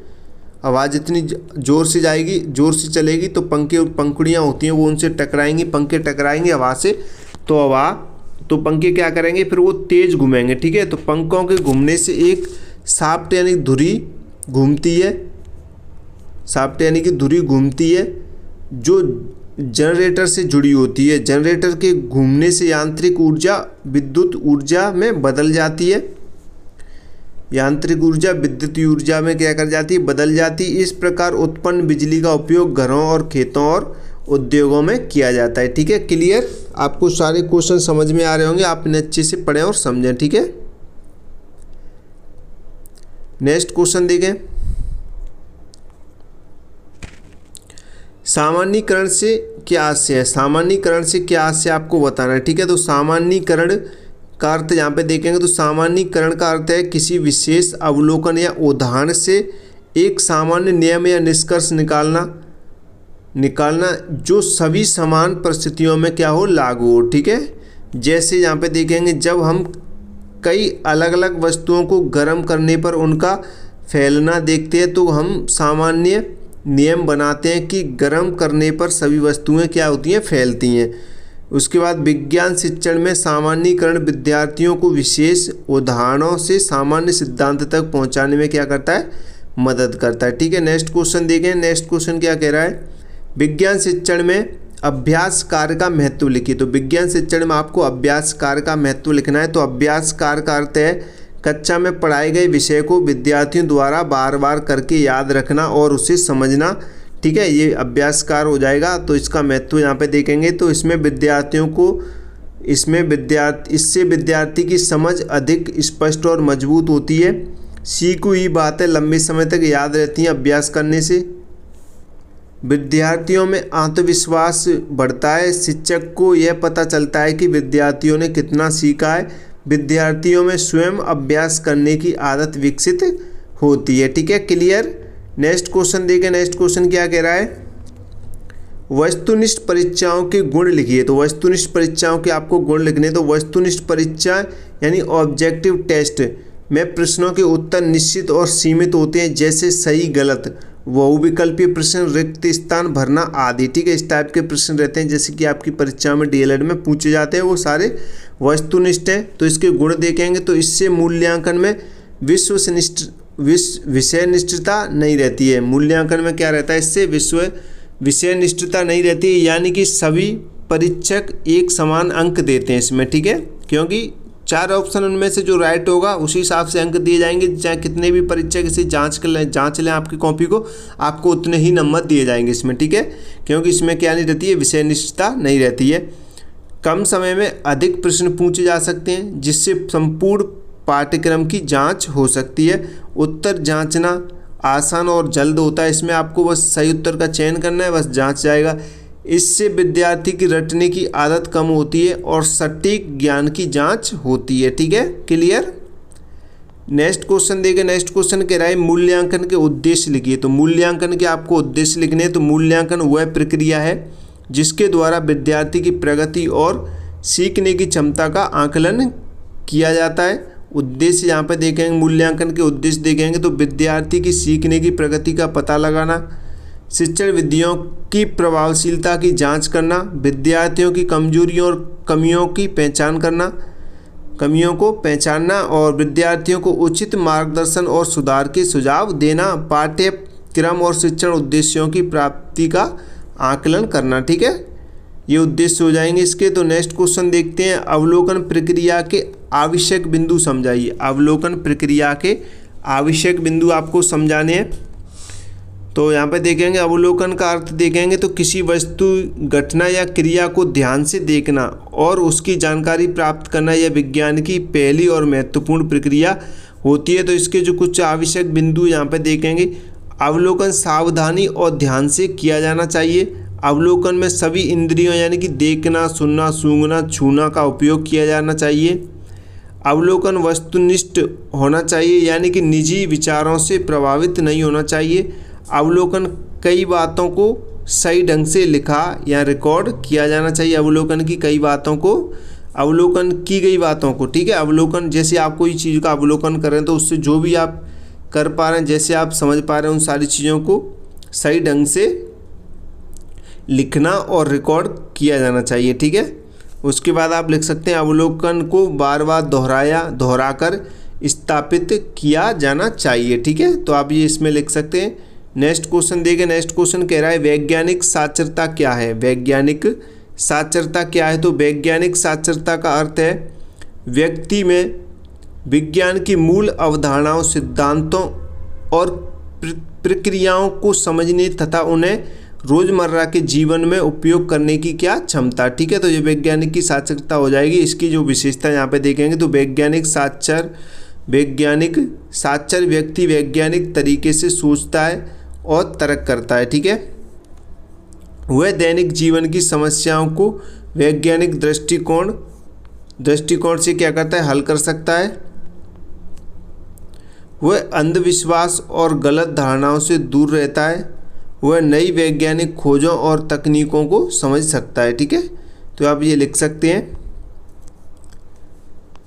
आवाज़ जितनी ज़ोर से जाएगी, ज़ोर से चलेगी तो पंखुड़ियाँ होती हैं वो उनसे टकराएंगी, पंखे टकराएंगे हवा से, तो पंखे क्या करेंगे, फिर वो तेज़ घूमेंगे। ठीक है, तो पंखों के घूमने से एक शाफ्ट यानी धुरी घूमती है। शाफ्ट यानी कि धुरी घूमती है जो जनरेटर से जुड़ी होती है। जनरेटर के घूमने से यांत्रिक ऊर्जा विद्युत ऊर्जा में बदल जाती है। यांत्रिक ऊर्जा विद्युत ऊर्जा में क्या कर जाती है, बदल जाती है। इस प्रकार उत्पन्न बिजली का उपयोग घरों और खेतों और उद्योगों में किया जाता है। ठीक है, क्लियर, आपको सारे क्वेश्चन समझ में आ रहे होंगे, आप इन्हें अच्छे से पढ़ें और समझें। ठीक है, नेक्स्ट क्वेश्चन देखें। सामान्यीकरण से क्या आशय है। सामान्यीकरण से क्या आशय आपको बताना है। ठीक है, तो सामान्यीकरण का अर्थ यहाँ पे देखेंगे तो सामान्यीकरण का अर्थ है किसी विशेष अवलोकन या उदाहरण से एक सामान्य नियम या निष्कर्ष निकालना जो सभी समान परिस्थितियों में क्या हो, लागू हो। ठीक है, जैसे यहाँ पे देखेंगे जब हम कई अलग अलग वस्तुओं को गर्म करने पर उनका फैलना देखते हैं तो हम सामान्य नियम बनाते हैं कि गर्म करने पर सभी वस्तुएं क्या होती हैं, फैलती हैं। उसके बाद विज्ञान शिक्षण में सामान्यीकरण विद्यार्थियों को विशेष उदाहरणों से सामान्य सिद्धांत तक पहुंचाने में क्या करता है, मदद करता है। ठीक है, नेक्स्ट क्वेश्चन देखें। नेक्स्ट क्वेश्चन क्या कह रहा है, विज्ञान शिक्षण में अभ्यास कार्य का महत्व लिखिए। तो विज्ञान शिक्षण में आपको अभ्यास कार्य का महत्व लिखना है। तो अभ्यास कार्य का अर्थ है कक्षा में पढ़ाए गए विषय को विद्यार्थियों द्वारा बार बार करके याद रखना और उसे समझना। ठीक है, ये अभ्यास कार्य हो जाएगा। तो इसका महत्व यहाँ पे देखेंगे तो इसमें विद्यार्थियों को इससे विद्यार्थी की समझ अधिक स्पष्ट और मजबूत होती है। सीखी हुई बातें लंबे समय तक याद रहती हैं अभ्यास करने से। विद्यार्थियों में आत्मविश्वास बढ़ता है। शिक्षक को यह पता चलता है कि विद्यार्थियों ने कितना सीखा है। विद्यार्थियों में स्वयं अभ्यास करने की आदत विकसित होती है। ठीक है, क्लियर। नेक्स्ट क्वेश्चन देखें। नेक्स्ट क्वेश्चन क्या कह रहा है, वस्तुनिष्ठ परीक्षाओं के गुण लिखिए। तो वस्तुनिष्ठ परीक्षाओं के आपको गुण लिखने। तो वस्तुनिष्ठ परीक्षा यानी ऑब्जेक्टिव टेस्ट में प्रश्नों के उत्तर निश्चित और सीमित होते हैं, जैसे सही गलत, बहुविकल्पीय प्रश्न, रिक्त स्थान भरना आदि। ठीक है, इस टाइप के प्रश्न रहते हैं जैसे कि आपकी परीक्षा में डीएलएड में पूछे जाते हैं, वो सारे वस्तुनिष्ठ हैं। तो इसके गुण देखेंगे तो इससे मूल्यांकन में विषय निष्ठता नहीं रहती है। मूल्यांकन में क्या रहता है, इससे विषय निष्ठता नहीं रहती है, यानी कि सभी परीक्षक एक समान अंक देते हैं इसमें। ठीक है, क्योंकि 4 ऑप्शन उनमें से जो राइट होगा उसी हिसाब से अंक दिए जाएंगे। चाहे कितने भी परीक्षक इसे जांच लें आपकी कॉपी को, आपको उतने ही नंबर दिए जाएंगे इसमें। ठीक है, क्योंकि इसमें क्या नहीं रहती है, विषय निष्ठता नहीं रहती है। कम समय में अधिक प्रश्न पूछे जा सकते हैं, जिससे संपूर्ण पाठ्यक्रम की जांच हो सकती है। उत्तर जांचना आसान और जल्द होता है। इसमें आपको बस सही उत्तर का चयन करना है, बस जांच जाएगा। इससे विद्यार्थी की रटने की आदत कम होती है और सटीक ज्ञान की जांच होती है। ठीक है, क्लियर। नेक्स्ट क्वेश्चन देखें। नेक्स्ट क्वेश्चन कह रहा है मूल्यांकन के उद्देश्य लिखिए। तो मूल्यांकन के आपको उद्देश्य लिखने हैं। तो मूल्यांकन वह प्रक्रिया है जिसके द्वारा विद्यार्थी की प्रगति और सीखने की क्षमता का आकलन किया जाता है। उद्देश्य यहाँ पे देखेंगे, मूल्यांकन के उद्देश्य देखेंगे तो विद्यार्थी की सीखने की प्रगति का पता लगाना, शिक्षण विधियों की प्रभावशीलता की जांच करना, विद्यार्थियों की कमजोरियों और कमियों को पहचानना और विद्यार्थियों को उचित मार्गदर्शन और सुधार के सुझाव देना, पाठ्यक्रम और शिक्षण उद्देश्यों की प्राप्ति का आकलन करना। ठीक है, ये उद्देश्य हो जाएंगे इसके। तो नेक्स्ट क्वेश्चन देखते हैं, अवलोकन प्रक्रिया के आवश्यक बिंदु समझाइए। अवलोकन प्रक्रिया के आवश्यक बिंदु आपको समझाने हैं। तो यहाँ पे देखेंगे अवलोकन का अर्थ देखेंगे तो किसी वस्तु, घटना या क्रिया को ध्यान से देखना और उसकी जानकारी प्राप्त करना, यह विज्ञान की पहली और महत्वपूर्ण प्रक्रिया होती है। तो इसके जो कुछ आवश्यक बिंदु यहाँ पे देखेंगे, अवलोकन सावधानी और ध्यान से किया जाना चाहिए। अवलोकन में सभी इंद्रियों यानी कि देखना, सुनना, सूंघना, छूना का उपयोग किया जाना चाहिए। अवलोकन वस्तुनिष्ठ होना चाहिए, यानी कि निजी विचारों से प्रभावित नहीं होना चाहिए। अवलोकन कई बातों को सही ढंग से लिखा या रिकॉर्ड किया जाना चाहिए। अवलोकन की गई बातों को, ठीक है, अवलोकन जैसे आप कोई चीज़ का अवलोकन कर रहे हैं तो उससे जो भी आप कर पा रहे हैं, जैसे आप समझ पा रहे हैं, उन सारी चीज़ों को सही ढंग से लिखना और रिकॉर्ड किया जाना चाहिए। ठीक है, उसके बाद आप लिख सकते हैं अवलोकन को बार बार दोहराकर स्थापित किया जाना चाहिए। ठीक है, तो आप ये इसमें लिख सकते हैं। नेक्स्ट क्वेश्चन देखें। नेक्स्ट क्वेश्चन कह रहा है वैज्ञानिक साक्षरता क्या है। वैज्ञानिक साक्षरता क्या है। तो वैज्ञानिक साक्षरता का अर्थ है व्यक्ति में विज्ञान की मूल अवधारणाओं, सिद्धांतों और प्रक्रियाओं को समझने तथा उन्हें रोज़मर्रा के जीवन में उपयोग करने की क्या क्षमता। ठीक है, तो ये वैज्ञानिक की साक्षरता हो जाएगी। इसकी जो विशेषता यहाँ पे देखेंगे तो वैज्ञानिक साक्षर व्यक्ति वैज्ञानिक तरीके से सोचता है और तर्क करता है। ठीक है, वह दैनिक जीवन की समस्याओं को वैज्ञानिक दृष्टिकोण से क्या करता है, हल कर सकता है। वह अंधविश्वास और गलत धारणाओं से दूर रहता है। वह नई वैज्ञानिक खोजों और तकनीकों को समझ सकता है। ठीक है, तो आप ये लिख सकते हैं।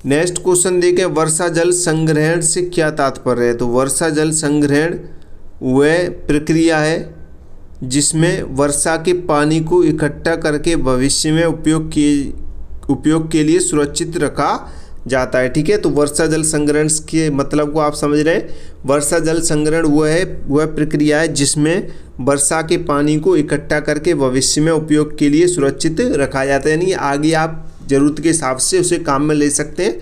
नेक्स्ट क्वेश्चन देखें, वर्षा जल संग्रहण से क्या तात्पर्य है। तो वर्षा जल संग्रहण वह प्रक्रिया है जिसमें वर्षा के पानी को इकट्ठा करके भविष्य में उपयोग के लिए सुरक्षित रखा जाता है। ठीक है, तो वर्षा जल संग्रहण के मतलब को आप समझ रहे हैं। वर्षा जल संग्रहण वह प्रक्रिया है जिसमें वर्षा के पानी को इकट्ठा करके भविष्य में उपयोग के लिए सुरक्षित रखा जाता है, यानी आगे आप ज़रूरत के हिसाब से उसे काम में ले सकते हैं।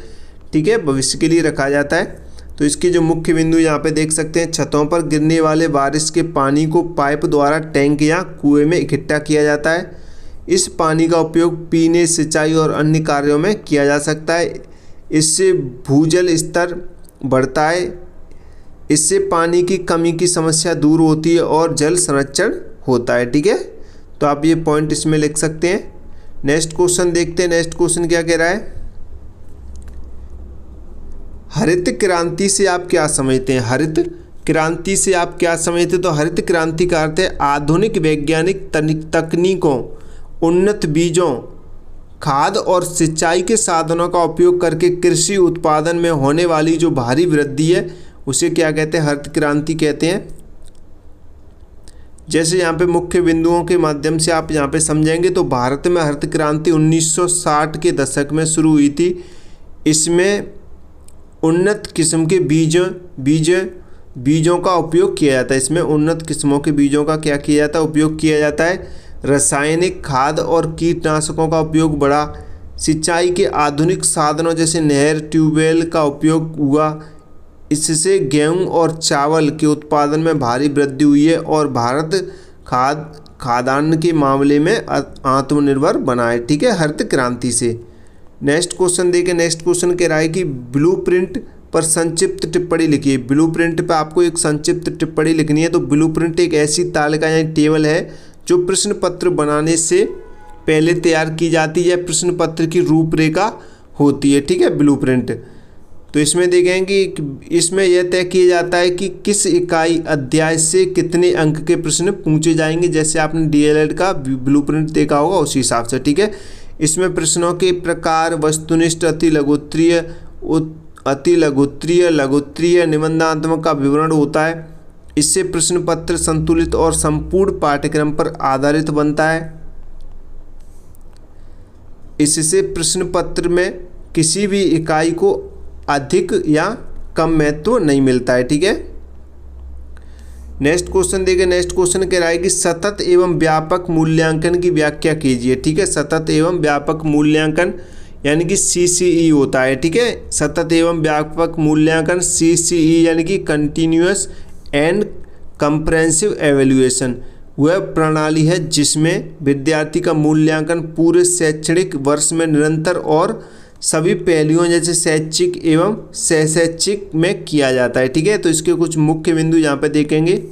ठीक है, भविष्य के लिए रखा जाता है। तो इसके जो मुख्य बिंदु यहाँ पे देख सकते हैं, छतों पर गिरने वाले बारिश के पानी को पाइप द्वारा टैंक या कुएं में इकट्ठा किया जाता है। इस पानी का उपयोग पीने, सिंचाई और अन्य कार्यों में किया जा सकता है। इससे भूजल स्तर बढ़ता है, इससे पानी की कमी की समस्या दूर होती है और जल संरक्षण होता है। ठीक है, तो आप ये पॉइंट इसमें लिख सकते हैं। नेक्स्ट क्वेश्चन देखते हैं। नेक्स्ट क्वेश्चन क्या कह रहा है, हरित क्रांति से आप क्या समझते हैं? हरित क्रांति से आप क्या समझते हैं? तो हरित क्रांति का अर्थ है आधुनिक वैज्ञानिक तकनीकों, उन्नत बीजों, खाद और सिंचाई के साधनों का उपयोग करके कृषि उत्पादन में होने वाली जो भारी वृद्धि है उसे क्या कहते हैं? हरित क्रांति कहते हैं। जैसे यहाँ पे मुख्य बिंदुओं के माध्यम से आप यहाँ पे समझेंगे तो भारत में हरित क्रांति 1960 के दशक में शुरू हुई थी। इसमें उन्नत किस्म के बीजों का उपयोग किया जाता है। इसमें उन्नत किस्मों के बीजों का क्या किया जाता है? उपयोग किया जाता है। रासायनिक खाद और कीटनाशकों का उपयोग बढ़ा। सिंचाई के आधुनिक साधनों जैसे नहर, ट्यूबवेल का उपयोग हुआ। इससे गेहूं और चावल के उत्पादन में भारी वृद्धि हुई है और भारत खाद्यान्न के मामले में आत्मनिर्भर बना है। ठीक है, हरित क्रांति से। नेक्स्ट क्वेश्चन देखिए। नेक्स्ट क्वेश्चन कह रहा है कि ब्लूप्रिंट पर संक्षिप्त टिप्पणी लिखिए। ब्लूप्रिंट पर आपको एक संक्षिप्त टिप्पणी लिखनी है। तो ब्लूप्रिंट एक ऐसी तालिका यानी टेबल है जो प्रश्न पत्र बनाने से पहले तैयार की जाती है, प्रश्न पत्र की रूपरेखा होती है। ठीक है, ब्लूप्रिंट। तो इसमें देखेंगे कि इसमें यह तय किया जाता है कि किस इकाई अध्याय से कितने अंक के प्रश्न पूछे जाएंगे। जैसे आपने डीएलएड का ब्लूप्रिंट देखा होगा उसी हिसाब से। ठीक है, इसमें प्रश्नों के प्रकार वस्तुनिष्ठ, अति लघुत्तरीय, निबंधात्मक का विवरण होता है। इससे प्रश्न पत्र संतुलित और संपूर्ण पाठ्यक्रम पर आधारित बनता है। इससे प्रश्न पत्र में किसी भी इकाई को अधिक या कम महत्व नहीं मिलता है। ठीक है, नेक्स्ट क्वेश्चन देखिए। नेक्स्ट क्वेश्चन कह रहा है कि सतत एवं व्यापक मूल्यांकन की व्याख्या कीजिए। ठीक है, सतत एवं व्यापक मूल्यांकन यानी कि CCE होता है। ठीक है, सतत एवं व्यापक मूल्यांकन CCE यानी कि कंटिन्यूअस एंड कंप्रेहेंसिव एवेल्यूएशन वह प्रणाली है जिसमें विद्यार्थी का मूल्यांकन पूरे शैक्षणिक वर्ष में निरंतर और सभी पहलुओं जैसे शैक्षिक एवं सहशैक्षिक में किया जाता है। ठीक है, तो इसके कुछ मुख्य बिंदु यहाँ पे देखेंगे।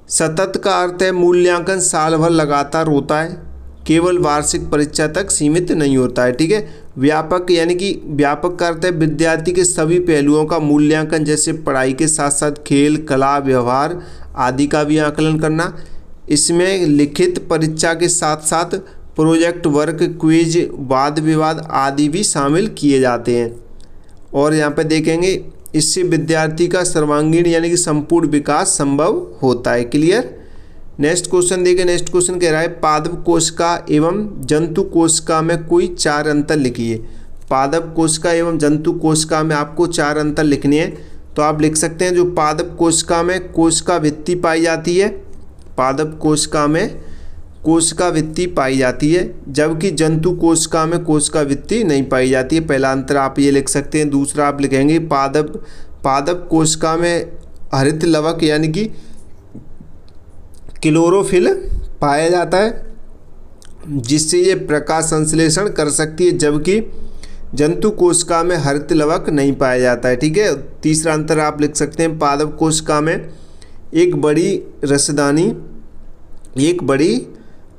सतत का अर्थ है मूल्यांकन साल भर लगातार होता है, केवल वार्षिक परीक्षा तक सीमित नहीं होता है। ठीक है, व्यापक यानी कि व्यापक का अर्थ है विद्यार्थी के सभी पहलुओं का मूल्यांकन, जैसे पढ़ाई के साथ साथ खेल, कला, व्यवहार आदि का भी आकलन करना। इसमें लिखित परीक्षा के साथ साथ प्रोजेक्ट वर्क, क्विज, वाद विवाद आदि भी शामिल किए जाते हैं। और यहाँ पे देखेंगे इससे विद्यार्थी का सर्वांगीण यानी कि संपूर्ण विकास संभव होता है। क्लियर। नेक्स्ट क्वेश्चन देखिए। नेक्स्ट क्वेश्चन कह रहा है पादप कोशिका एवं जंतु कोशिका में कोई 4 अंतर लिखिए। पादप कोशिका एवं जंतु कोशिका में आपको 4 अंतर लिखने हैं। तो आप लिख सकते हैं जो पादप कोशिका में कोशिका भित्ति पाई जाती है, पादप कोशिका में कोशिका भित्ति पाई जाती है, जबकि जंतु कोशिका में कोशिका भित्ति नहीं पाई जाती है। पहला अंतर आप ये लिख सकते हैं। दूसरा आप लिखेंगे पादप कोशिका में हरित लवक यानी कि क्लोरोफिल पाया जाता है, जिससे ये प्रकाश संश्लेषण कर सकती है, जबकि जंतु कोशिका में हरित लवक नहीं पाया जाता है। ठीक है, तीसरा अंतर आप लिख सकते हैं पादप कोशिका में एक बड़ी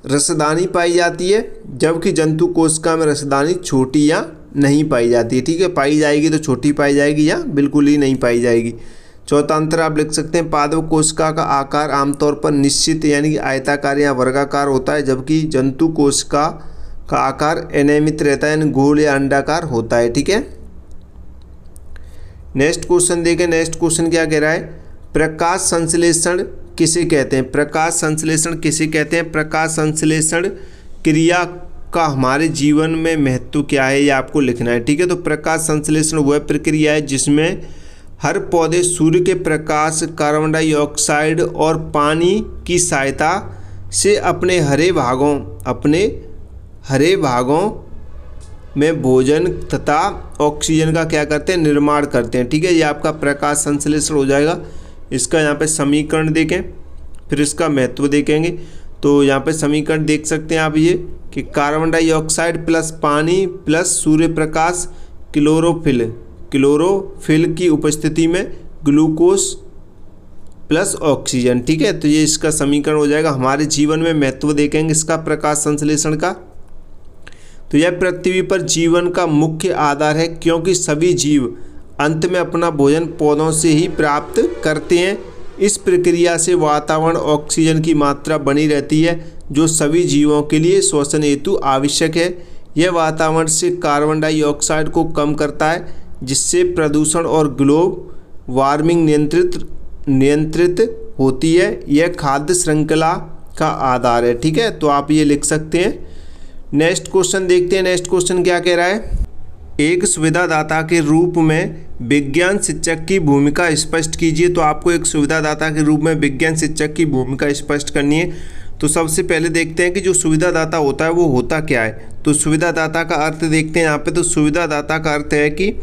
रसदानी पाई जाती है, जबकि जंतु कोशिका में रसदानी छोटी या नहीं पाई जाती है। ठीक है, पाई जाएगी तो छोटी पाई जाएगी या बिल्कुल ही नहीं पाई जाएगी। चौथा अंतर आप लिख सकते हैं पादप कोशिका का आकार आमतौर पर निश्चित यानी कि आयताकार या वर्गाकार होता है, जबकि जंतु कोशिका का आकार अनियमित रहता है यानी गोल या अंडाकार होता है। ठीक है, नेक्स्ट क्वेश्चन देखें। नेक्स्ट क्वेश्चन क्या कह रहा है प्रकाश संश्लेषण किसे कहते हैं? प्रकाश संश्लेषण किसे कहते हैं? प्रकाश संश्लेषण क्रिया का हमारे जीवन में महत्व क्या है, ये आपको लिखना है। ठीक है, तो प्रकाश संश्लेषण वह प्रक्रिया है जिसमें हर पौधे सूर्य के प्रकाश, कार्बन डाइऑक्साइड और पानी की सहायता से अपने हरे भागों में भोजन तथा ऑक्सीजन का क्या करते हैं? निर्माण करते हैं। ठीक है, ये आपका प्रकाश संश्लेषण हो जाएगा। इसका यहाँ पे समीकरण देखें, फिर इसका महत्व देखेंगे। तो यहाँ पे समीकरण देख सकते हैं आप ये कि कार्बन डाइऑक्साइड प्लस पानी प्लस सूर्य प्रकाश क्लोरोफिल की उपस्थिति में ग्लूकोज प्लस ऑक्सीजन। ठीक है, तो ये इसका समीकरण हो जाएगा। हमारे जीवन में महत्व देखेंगे इसका प्रकाश संश्लेषण का। तो यह पृथ्वी पर जीवन का मुख्य आधार है क्योंकि सभी जीव अंत में अपना भोजन पौधों से ही प्राप्त करते हैं। इस प्रक्रिया से वातावरण ऑक्सीजन की मात्रा बनी रहती है जो सभी जीवों के लिए श्वसन हेतु आवश्यक है। यह वातावरण से कार्बन डाइऑक्साइड को कम करता है जिससे प्रदूषण और ग्लोबल वार्मिंग नियंत्रित होती है। यह खाद्य श्रृंखला का आधार है। ठीक है, तो आप ये लिख सकते हैं। नेक्स्ट क्वेश्चन देखते हैं। नेक्स्ट क्वेश्चन क्या कह रहा है? एक सुविधादाता के रूप में विज्ञान शिक्षक की भूमिका स्पष्ट कीजिए। तो आपको एक सुविधादाता के रूप में विज्ञान शिक्षक की भूमिका स्पष्ट करनी है। तो सबसे पहले देखते हैं कि जो सुविधादाता होता है वो होता क्या है। तो सुविधादाता का अर्थ देखते हैं यहाँ पे। तो सुविधादाता का अर्थ है कि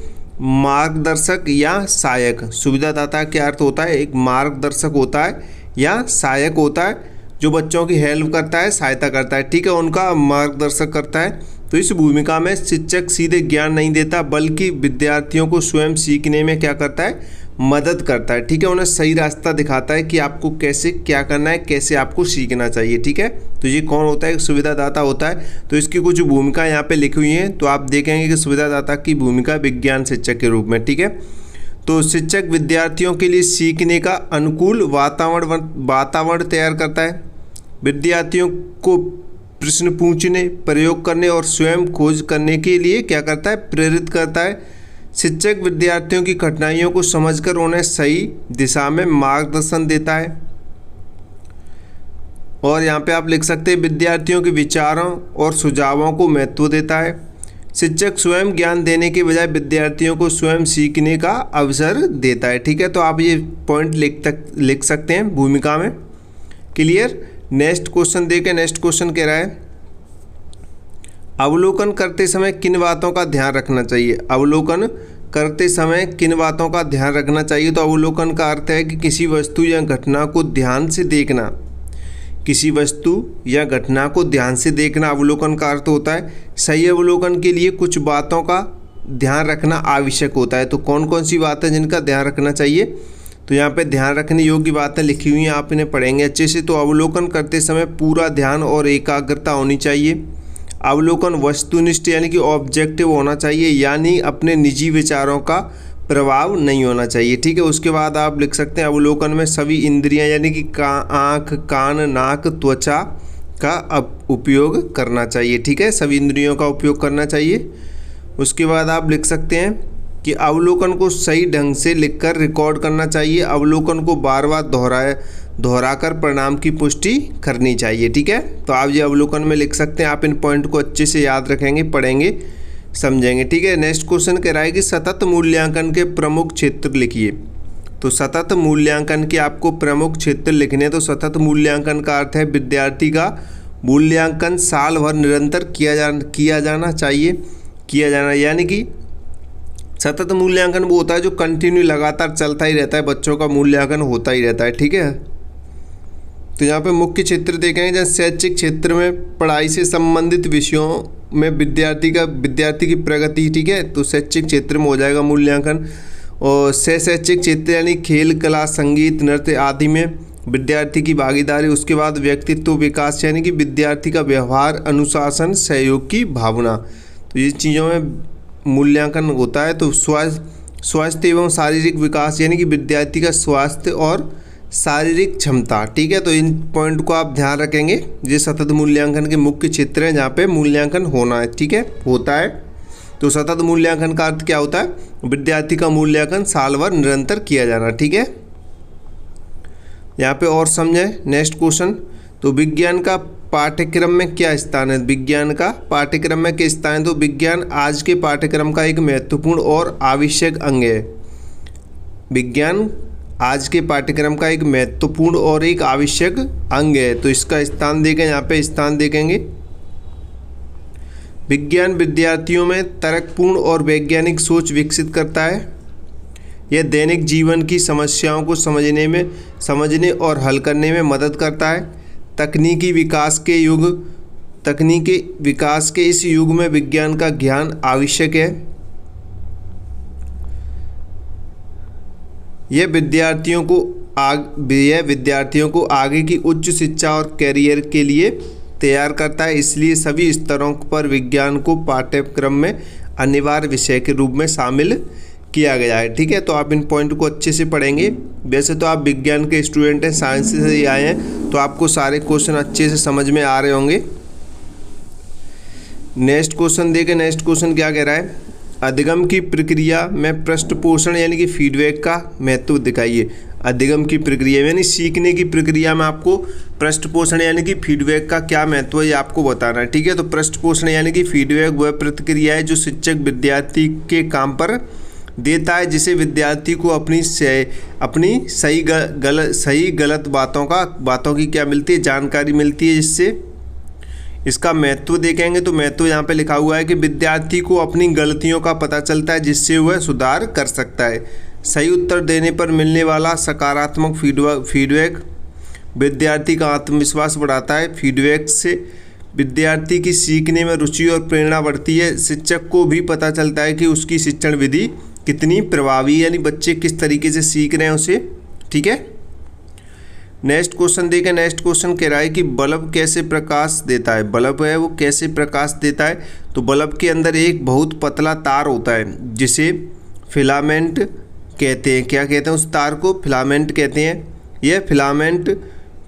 मार्गदर्शक या सहायक। सुविधादाता क्या अर्थ होता है? एक मार्गदर्शक होता है या सहायक होता है जो बच्चों की हेल्प करता है, सहायता करता है। ठीक है, उनका मार्गदर्शक करता है। तो इस भूमिका में शिक्षक सीधे ज्ञान नहीं देता बल्कि विद्यार्थियों को स्वयं सीखने में क्या करता है? मदद करता है। ठीक है, उन्हें सही रास्ता दिखाता है कि आपको कैसे क्या करना है, कैसे आपको सीखना चाहिए। ठीक है, तो ये कौन होता है? एक सुविधादाता होता है। तो इसकी कुछ भूमिका यहाँ पे लिखी हुई हैं। तो आप देखेंगे कि सुविधादाता की भूमिका विज्ञान शिक्षक के रूप में। ठीक है, तो शिक्षक विद्यार्थियों के लिए सीखने का अनुकूल वातावरण तैयार करता है। विद्यार्थियों को प्रश्न पूछने, प्रयोग करने और स्वयं खोज करने के लिए क्या करता है? प्रेरित करता है। शिक्षक विद्यार्थियों की कठिनाइयों को समझकर उन्हें सही दिशा में मार्गदर्शन देता है। और यहाँ पे आप लिख सकते हैं विद्यार्थियों के विचारों और सुझावों को महत्व देता है। शिक्षक स्वयं ज्ञान देने के बजाय विद्यार्थियों को स्वयं सीखने का अवसर देता है। ठीक है, तो आप ये पॉइंट लिख सकते हैं भूमिका में। क्लियर। नेक्स्ट क्वेश्चन देखें। नेक्स्ट क्वेश्चन कह रहा है अवलोकन करते समय किन बातों का ध्यान रखना चाहिए? अवलोकन करते समय किन बातों का ध्यान रखना चाहिए? तो अवलोकन का अर्थ है कि किसी वस्तु या घटना को ध्यान से देखना। किसी वस्तु या घटना को ध्यान से देखना अवलोकन का अर्थ होता है। सही अवलोकन के लिए कुछ बातों का ध्यान रखना आवश्यक होता है। तो कौन कौन सी बातें जिनका ध्यान रखना चाहिए? तो यहाँ पे ध्यान रखने योग्य बातें लिखी हुई हैं, आप इन्हें पढ़ेंगे अच्छे से। तो अवलोकन करते समय पूरा ध्यान और एकाग्रता होनी चाहिए। अवलोकन वस्तुनिष्ठ यानी कि ऑब्जेक्टिव होना चाहिए, यानी अपने निजी विचारों का प्रभाव नहीं होना चाहिए। ठीक है, उसके बाद आप लिख सकते हैं अवलोकन में सभी इंद्रियां यानी कि आँख, कान, नाक, त्वचा का उपयोग करना चाहिए। ठीक है, सभी इंद्रियों का उपयोग करना चाहिए। उसके बाद आप लिख सकते हैं कि अवलोकन को सही ढंग से लिखकर रिकॉर्ड करना चाहिए। अवलोकन को बार बार दोहराकर परिणाम की पुष्टि करनी चाहिए। ठीक है, तो आप ये अवलोकन में लिख सकते हैं। आप इन पॉइंट को अच्छे से याद रखेंगे, पढ़ेंगे, समझेंगे। ठीक है, नेक्स्ट क्वेश्चन कह रहा है कि सतत मूल्यांकन के प्रमुख क्षेत्र लिखिए। तो सतत मूल्यांकन के आपको प्रमुख क्षेत्र लिखने। तो सतत मूल्यांकन का अर्थ है विद्यार्थी का मूल्यांकन साल भर निरंतर किया जाना चाहिए। यानी कि सतत मूल्यांकन वो होता है जो कंटिन्यू लगातार चलता ही रहता है, बच्चों का मूल्यांकन होता ही रहता है। ठीक है, तो यहाँ पे मुख्य क्षेत्र देखेंगे जैसे शैक्षिक क्षेत्र में पढ़ाई से संबंधित विषयों में विद्यार्थी की प्रगति। ठीक है, तो शैक्षिक क्षेत्र में हो जाएगा मूल्यांकन। और शैक्षिक क्षेत्र यानी खेल, कला, संगीत, नृत्य आदि में विद्यार्थी की भागीदारी। उसके बाद व्यक्तित्व विकास यानी कि विद्यार्थी का व्यवहार, अनुशासन, सहयोग की भावना। तो ये चीज़ों में मूल्यांकन होता है। तो स्वास्थ्य एवं शारीरिक विकास यानी कि विद्यार्थी का स्वास्थ्य और शारीरिक क्षमता। ठीक है, तो इन पॉइंट को आप ध्यान रखेंगे। ये सतत मूल्यांकन के मुख्य क्षेत्र हैं जहाँ पे मूल्यांकन होना है। ठीक है, होता है। तो सतत मूल्यांकन का अर्थ क्या होता है? विद्यार्थी का मूल्यांकन साल भर निरंतर किया जाना। ठीक है, यहाँ पे और समझें नेक्स्ट क्वेश्चन। तो विज्ञान का पाठ्यक्रम में क्या स्थान है? विज्ञान का पाठ्यक्रम में क्या स्थान है? तो विज्ञान आज के पाठ्यक्रम का एक महत्वपूर्ण और आवश्यक अंग है। विज्ञान आज के पाठ्यक्रम का एक महत्वपूर्ण और एक आवश्यक अंग है। तो इसका स्थान देखें, यहाँ पे स्थान देखेंगे। विज्ञान विद्यार्थियों में तर्कपूर्ण और वैज्ञानिक सोच विकसित करता है। यह दैनिक जीवन की समस्याओं को समझने और हल करने में मदद करता है। तकनीकी विकास के इस युग में विज्ञान का ज्ञान आवश्यक है। यह विद्यार्थियों को आगे की उच्च शिक्षा और कैरियर के लिए तैयार करता है। इसलिए सभी स्तरों पर विज्ञान को पाठ्यक्रम में अनिवार्य विषय के रूप में शामिल किया गया है। ठीक है, तो आप इन पॉइंट को अच्छे से पढ़ेंगे। वैसे तो आप विज्ञान के स्टूडेंट हैं, साइंस से ही आए हैं, तो आपको सारे क्वेश्चन अच्छे से समझ में आ रहे होंगे। नेक्स्ट क्वेश्चन देखें। नेक्स्ट क्वेश्चन क्या कह रहा है? अधिगम की प्रक्रिया में पृष्ठपोषण यानी कि फीडबैक का महत्व दिखाइए। अधिगम की प्रक्रिया यानी सीखने की प्रक्रिया में आपको पृष्ठपोषण यानी कि फीडबैक का क्या महत्व है ये आपको बताना है। ठीक है, तो पृष्ठपोषण यानी कि फीडबैक वह प्रतिक्रिया है जो शिक्षक विद्यार्थी के काम पर देता है, जिसे विद्यार्थी को अपनी सही गलत बातों की क्या मिलती है? जानकारी मिलती है। जिससे इसका महत्व देखेंगे तो महत्व यहाँ पे लिखा हुआ है कि विद्यार्थी को अपनी गलतियों का पता चलता है, जिससे वह सुधार कर सकता है। सही उत्तर देने पर मिलने वाला सकारात्मक फीडबैक विद्यार्थी का आत्मविश्वास बढ़ाता है। फीडबैक से विद्यार्थी की सीखने में रुचि और प्रेरणा बढ़ती है। शिक्षक को भी पता चलता है कि उसकी शिक्षण विधि कितनी प्रभावी, यानी बच्चे किस तरीके से सीख रहे हैं उसे। ठीक है, नेक्स्ट क्वेश्चन देखें। नेक्स्ट क्वेश्चन कह रहा है कि बल्ब कैसे प्रकाश देता है? बल्ब है वो कैसे प्रकाश देता है? तो बल्ब के अंदर एक बहुत पतला तार होता है जिसे फिलामेंट कहते हैं। क्या कहते हैं उस तार को? फिलामेंट कहते हैं। यह फिलामेंट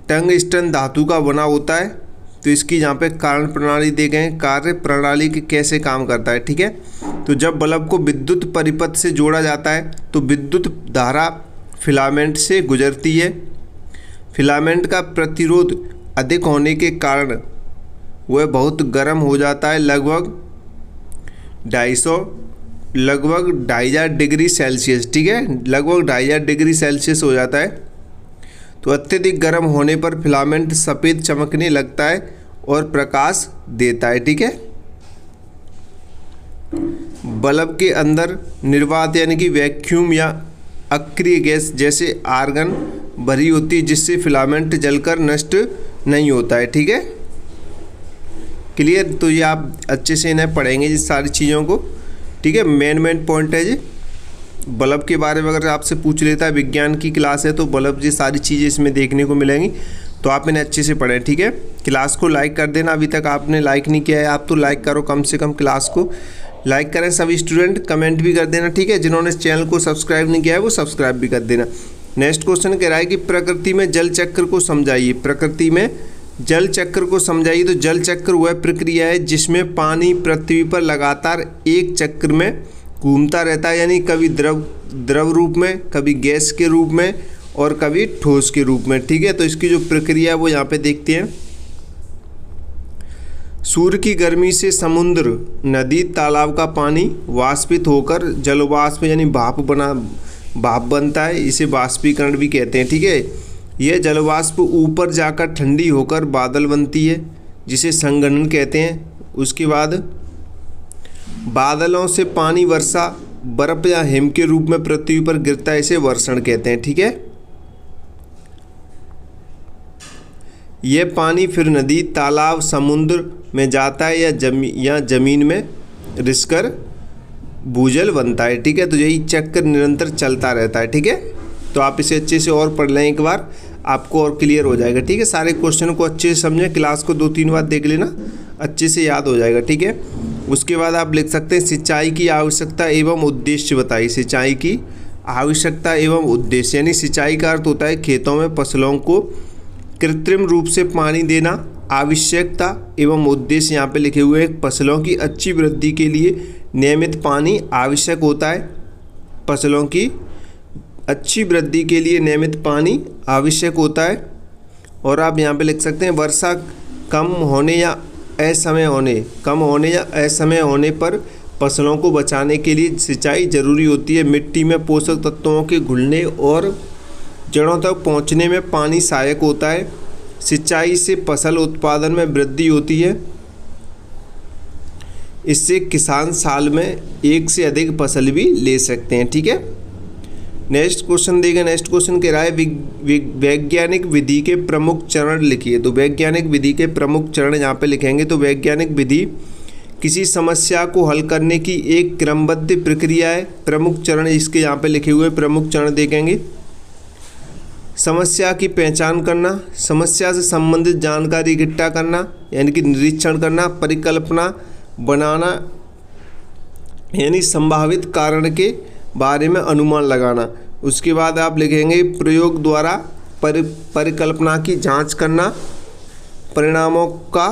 टंगस्टन धातु का बना होता है। तो इसकी यहाँ पे कारण प्रणाली देखें, कार्य प्रणाली के कैसे काम करता है। ठीक है, तो जब बल्ब को विद्युत परिपथ से जोड़ा जाता है तो विद्युत धारा फिलामेंट से गुजरती है। फिलामेंट का प्रतिरोध अधिक होने के कारण वह बहुत गर्म हो जाता है, लगभग 2,500 डिग्री सेल्सियस। ठीक है, लगभग 2,500 डिग्री सेल्सियस हो जाता है। तो अत्यधिक गर्म होने पर फिलामेंट सफ़ेद चमकने लगता है और प्रकाश देता है। ठीक है, बल्ब के अंदर निर्वात यानी कि वैक्यूम या अक्रिय गैस जैसे आर्गन भरी होती है, जिससे फिलामेंट जलकर नष्ट नहीं होता है। ठीक है, क्लियर? तो ये आप अच्छे से इन्हें पढ़ेंगे जिस सारी चीज़ों को। ठीक है, मेन पॉइंट है जी। बल्ब के बारे में अगर आपसे पूछ लेता है, विज्ञान की क्लास है तो बल्ब ये सारी चीज़ें इसमें देखने को मिलेंगी, तो आप इन्हें अच्छे से पढ़ें। ठीक है, क्लास को लाइक कर देना। अभी तक आपने लाइक नहीं किया है, आप तो लाइक करो, कम से कम क्लास को लाइक करें सभी स्टूडेंट। कमेंट भी कर देना। ठीक है, जिन्होंने इस चैनल को सब्सक्राइब नहीं किया है वो सब्सक्राइब भी कर देना। नेक्स्ट क्वेश्चन कह रहा है कि प्रकृति में जल चक्र को समझाइए। प्रकृति में जल चक्र को समझाइए। तो जल चक्र वह प्रक्रिया है जिसमें पानी पृथ्वी पर लगातार एक चक्र में घूमता रहता है, यानी कभी द्रव रूप में, कभी गैस के रूप में और कभी ठोस के रूप में। ठीक है, तो इसकी जो प्रक्रिया है वो यहाँ पे देखते हैं। सूर्य की गर्मी से समुद्र, नदी, तालाब का पानी वाष्पित होकर जलवाष्प यानी भाप बनता है। इसे वाष्पीकरण भी कहते हैं। ठीक है, यह जलवाष्प ऊपर जाकर ठंडी होकर बादल बनती है, जिसे संघनन कहते हैं। उसके बाद बादलों से पानी वर्षा, बर्फ या हिम के रूप में पृथ्वी पर गिरता है, इसे वर्षण कहते हैं। ठीक है, यह पानी फिर नदी, तालाब, समुद्र में जाता है या जमीन में रिसकर भूजल बनता है। ठीक है, तो यही चक्र निरंतर चलता रहता है। ठीक है, तो आप इसे अच्छे से और पढ़ लें एक बार, आपको और क्लियर हो जाएगा। ठीक है, सारे क्वेश्चन को अच्छे से समझें, क्लास को 2-3 बार देख लेना, अच्छे से याद हो जाएगा। ठीक है, उसके बाद आप लिख सकते हैं सिंचाई की आवश्यकता एवं उद्देश्य बताइए। सिंचाई की आवश्यकता एवं उद्देश्य, यानी सिंचाई का अर्थ होता है खेतों में फसलों को कृत्रिम रूप से पानी देना। आवश्यकता एवं उद्देश्य यहाँ पे लिखे हुए हैं। फसलों की अच्छी वृद्धि के लिए नियमित पानी आवश्यक होता है। फसलों की अच्छी वृद्धि के लिए नियमित पानी आवश्यक होता है। और आप यहाँ पे लिख सकते हैं वर्षा कम होने या असमय होने पर फसलों को बचाने के लिए सिंचाई जरूरी होती है। मिट्टी में पोषक तत्वों के घुलने और जड़ों तक पहुँचने में पानी सहायक होता है। सिंचाई से फसल उत्पादन में वृद्धि होती है। इससे किसान साल में एक से अधिक फसल भी ले सकते हैं। ठीक है, नेक्स्ट क्वेश्चन देगा। नेक्स्ट क्वेश्चन कह रहा है वैज्ञानिक विधि के प्रमुख चरण लिखिए। तो वैज्ञानिक विधि के प्रमुख चरण यहाँ पे लिखेंगे। तो वैज्ञानिक विधि किसी समस्या को हल करने की एक क्रमबद्ध प्रक्रिया है। प्रमुख चरण इसके यहाँ पे लिखे हुए प्रमुख चरण देखेंगे। समस्या की पहचान करना, समस्या से संबंधित जानकारी इकट्ठा करना यानी कि निरीक्षण करना, परिकल्पना बनाना यानी संभावित कारण के बारे में अनुमान लगाना। उसके बाद आप लिखेंगे प्रयोग द्वारा परिकल्पना की जांच करना, परिणामों का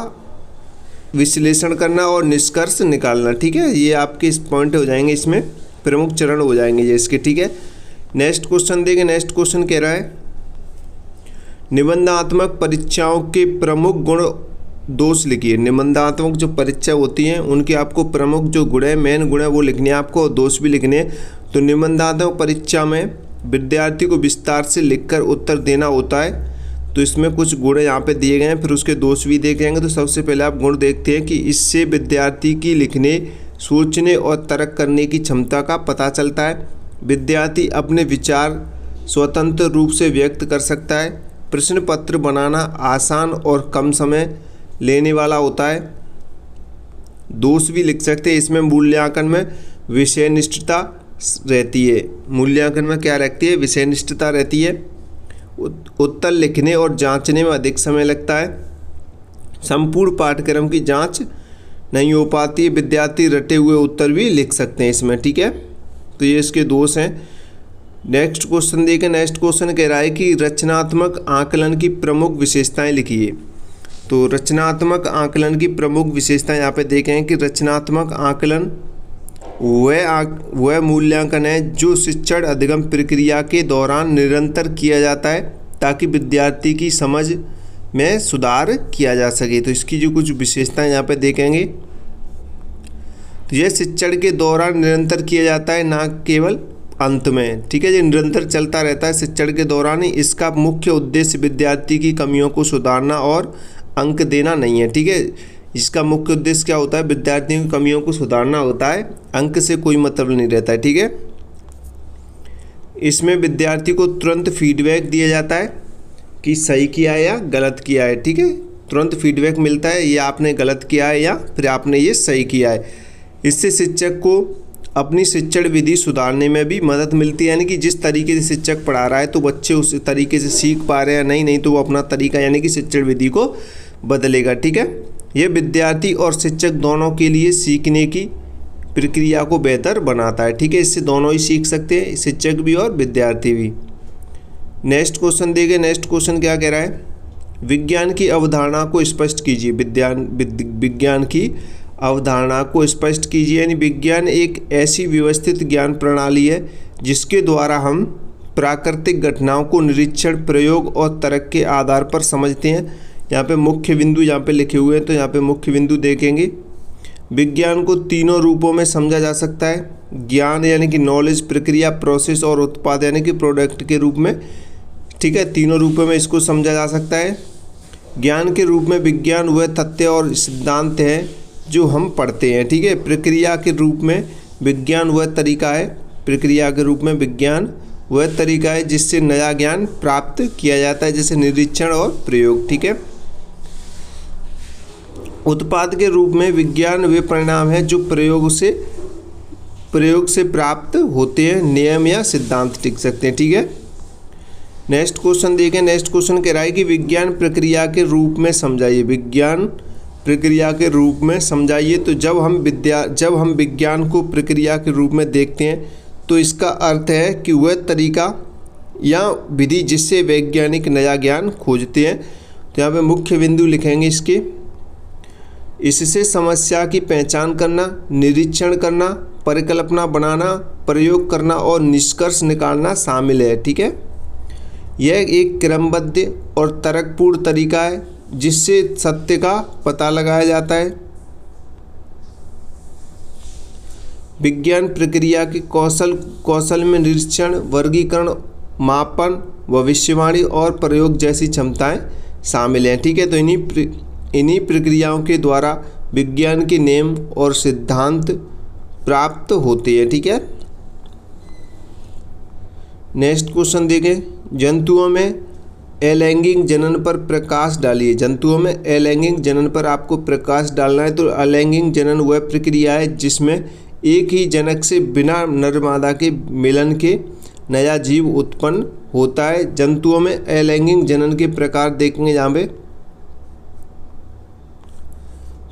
विश्लेषण करना और निष्कर्ष निकालना। ठीक है, ये आपके इस पॉइंट हो जाएंगे, इसमें प्रमुख चरण हो जाएंगे ये इसके। ठीक है, नेक्स्ट क्वेश्चन देंगे। नेक्स्ट क्वेश्चन कह रहा है निबंधात्मक परीक्षाओं के प्रमुख गुण दोष लिखिए। निबंधात्मक जो परीक्षा होती हैं उनके आपको प्रमुख जो गुण है, मेन गुण है वो लिखने हैं आपको, और दोष भी लिखने हैं। तो निबंधात्मक परीक्षा में विद्यार्थी को विस्तार से लिखकर उत्तर देना होता है। तो इसमें कुछ गुण यहाँ पे दिए गए हैं, फिर उसके दोष भी देखेंगे। तो सबसे पहले आप गुण देखते हैं कि इससे विद्यार्थी की लिखने, सोचने और तर्क करने की क्षमता का पता चलता है। विद्यार्थी अपने विचार स्वतंत्र रूप से व्यक्त कर सकता है। प्रश्न पत्र बनाना आसान और कम समय लेने वाला होता है। दोष भी लिख सकते हैं इसमें, मूल्यांकन में विषयनिष्ठता रहती है। मूल्यांकन में क्या रहती है? विषयनिष्ठता रहती है। उत्तर लिखने और जांचने में अधिक समय लगता है। संपूर्ण पाठ्यक्रम की जांच नहीं हो पाती है। विद्यार्थी रटे हुए उत्तर भी लिख सकते हैं इसमें। ठीक है, तो ये इसके दोष हैं। नेक्स्ट क्वेश्चन देखें। नेक्स्ट क्वेश्चन कह रहा है कि रचनात्मक आकलन की प्रमुख विशेषताएं लिखिए। तो रचनात्मक आकलन की प्रमुख विशेषताएं यहाँ पे देखें कि रचनात्मक आकलन वह मूल्यांकन है जो शिक्षण अधिगम प्रक्रिया के दौरान निरंतर किया जाता है ताकि विद्यार्थी की समझ में सुधार किया जा सके। तो इसकी जो कुछ विशेषताएं यहाँ पे देखेंगे, तो यह शिक्षण के दौरान निरंतर किया जाता है, ना केवल अंत में। ठीक है, ये निरंतर चलता रहता है शिक्षण के दौरान ही। इसका मुख्य उद्देश्य विद्यार्थी की कमियों को सुधारना और अंक देना नहीं है। ठीक है, इसका मुख्य उद्देश्य क्या होता है? विद्यार्थियों की कमियों को सुधारना होता है, अंक से कोई मतलब नहीं रहता है। ठीक है, इसमें विद्यार्थी को तुरंत फीडबैक दिया जाता है कि सही किया है या गलत किया है। ठीक है, तुरंत फीडबैक मिलता है, ये आपने गलत किया है या फिर आपने ये सही किया है। इससे शिक्षक को अपनी शिक्षण विधि सुधारने में भी मदद मिलती है, यानी कि जिस तरीके से शिक्षक पढ़ा रहा है तो बच्चे उस तरीके से सीख पा रहे हैं नहीं तो वो अपना तरीका यानी कि शिक्षण विधि को बदलेगा। ठीक है, ये विद्यार्थी और शिक्षक दोनों के लिए सीखने की प्रक्रिया को बेहतर बनाता है। ठीक है, इससे दोनों ही सीख सकते हैं, शिक्षक भी और विद्यार्थी भी। नेक्स्ट क्वेश्चन देंगे। नेक्स्ट क्वेश्चन क्या कह रहा है? विज्ञान की अवधारणा को स्पष्ट कीजिए। विज्ञान की अवधारणा को स्पष्ट कीजिए, यानी विज्ञान एक ऐसी व्यवस्थित ज्ञान प्रणाली है जिसके द्वारा हम प्राकृतिक घटनाओं को निरीक्षण, प्रयोग और तर्क के आधार पर समझते हैं। यहाँ पे मुख्य बिंदु यहाँ पे लिखे हुए हैं, तो यहाँ पे मुख्य बिंदु देखेंगे। विज्ञान को तीनों रूपों में समझा जा सकता है। ज्ञान यानी कि नॉलेज, प्रक्रिया, प्रोसेस और उत्पाद यानी कि प्रोडक्ट के रूप में। ठीक है, तीनों रूपों में इसको समझा जा सकता है। ज्ञान के रूप में विज्ञान वह तथ्य और सिद्धांत हैं जो हम पढ़ते हैं। ठीक है, प्रक्रिया के रूप में विज्ञान वह तरीका है, प्रक्रिया के रूप में विज्ञान वह तरीका है जिससे नया ज्ञान प्राप्त किया जाता है, जैसे निरीक्षण और प्रयोग। ठीक है, उत्पाद के रूप में विज्ञान वे परिणाम है जो प्रयोग से प्राप्त होते हैं, नियम या सिद्धांत टिक सकते हैं। ठीक है, नेक्स्ट क्वेश्चन देखें। नेक्स्ट क्वेश्चन कह रहा है कि विज्ञान प्रक्रिया के रूप में समझाइए। विज्ञान प्रक्रिया के रूप में समझाइए। तो जब हम विज्ञान को प्रक्रिया के रूप में देखते हैं तो इसका अर्थ है कि वह तरीका या विधि जिससे वैज्ञानिक नया ज्ञान खोजते हैं। तो यहाँ पे मुख्य बिंदु लिखेंगे इसके। इससे समस्या की पहचान करना, निरीक्षण करना, परिकल्पना बनाना, प्रयोग करना और निष्कर्ष निकालना शामिल है। ठीक है, यह एक क्रमबद्ध और तर्कपूर्ण तरीका है जिससे सत्य का पता लगाया जाता है। विज्ञान प्रक्रिया के कौशल में निरीक्षण, वर्गीकरण, मापन, भविष्यवाणी और प्रयोग जैसी क्षमताएं शामिल हैं। ठीक है, तो इन्हीं प्रक्रियाओं के द्वारा विज्ञान के नियम और सिद्धांत प्राप्त होते हैं। ठीक है, नेक्स्ट क्वेश्चन देखें, जंतुओं में अलैंगिक जनन पर प्रकाश डालिए। जंतुओं में अलैंगिक जनन पर आपको प्रकाश डालना है। तो अलैंगिक जनन वह प्रक्रिया है जिसमें एक ही जनक से बिना नर मादा के मिलन के नया जीव उत्पन्न होता है। जंतुओं में अलैंगिक जनन के प्रकार देखेंगे यहाँ पे,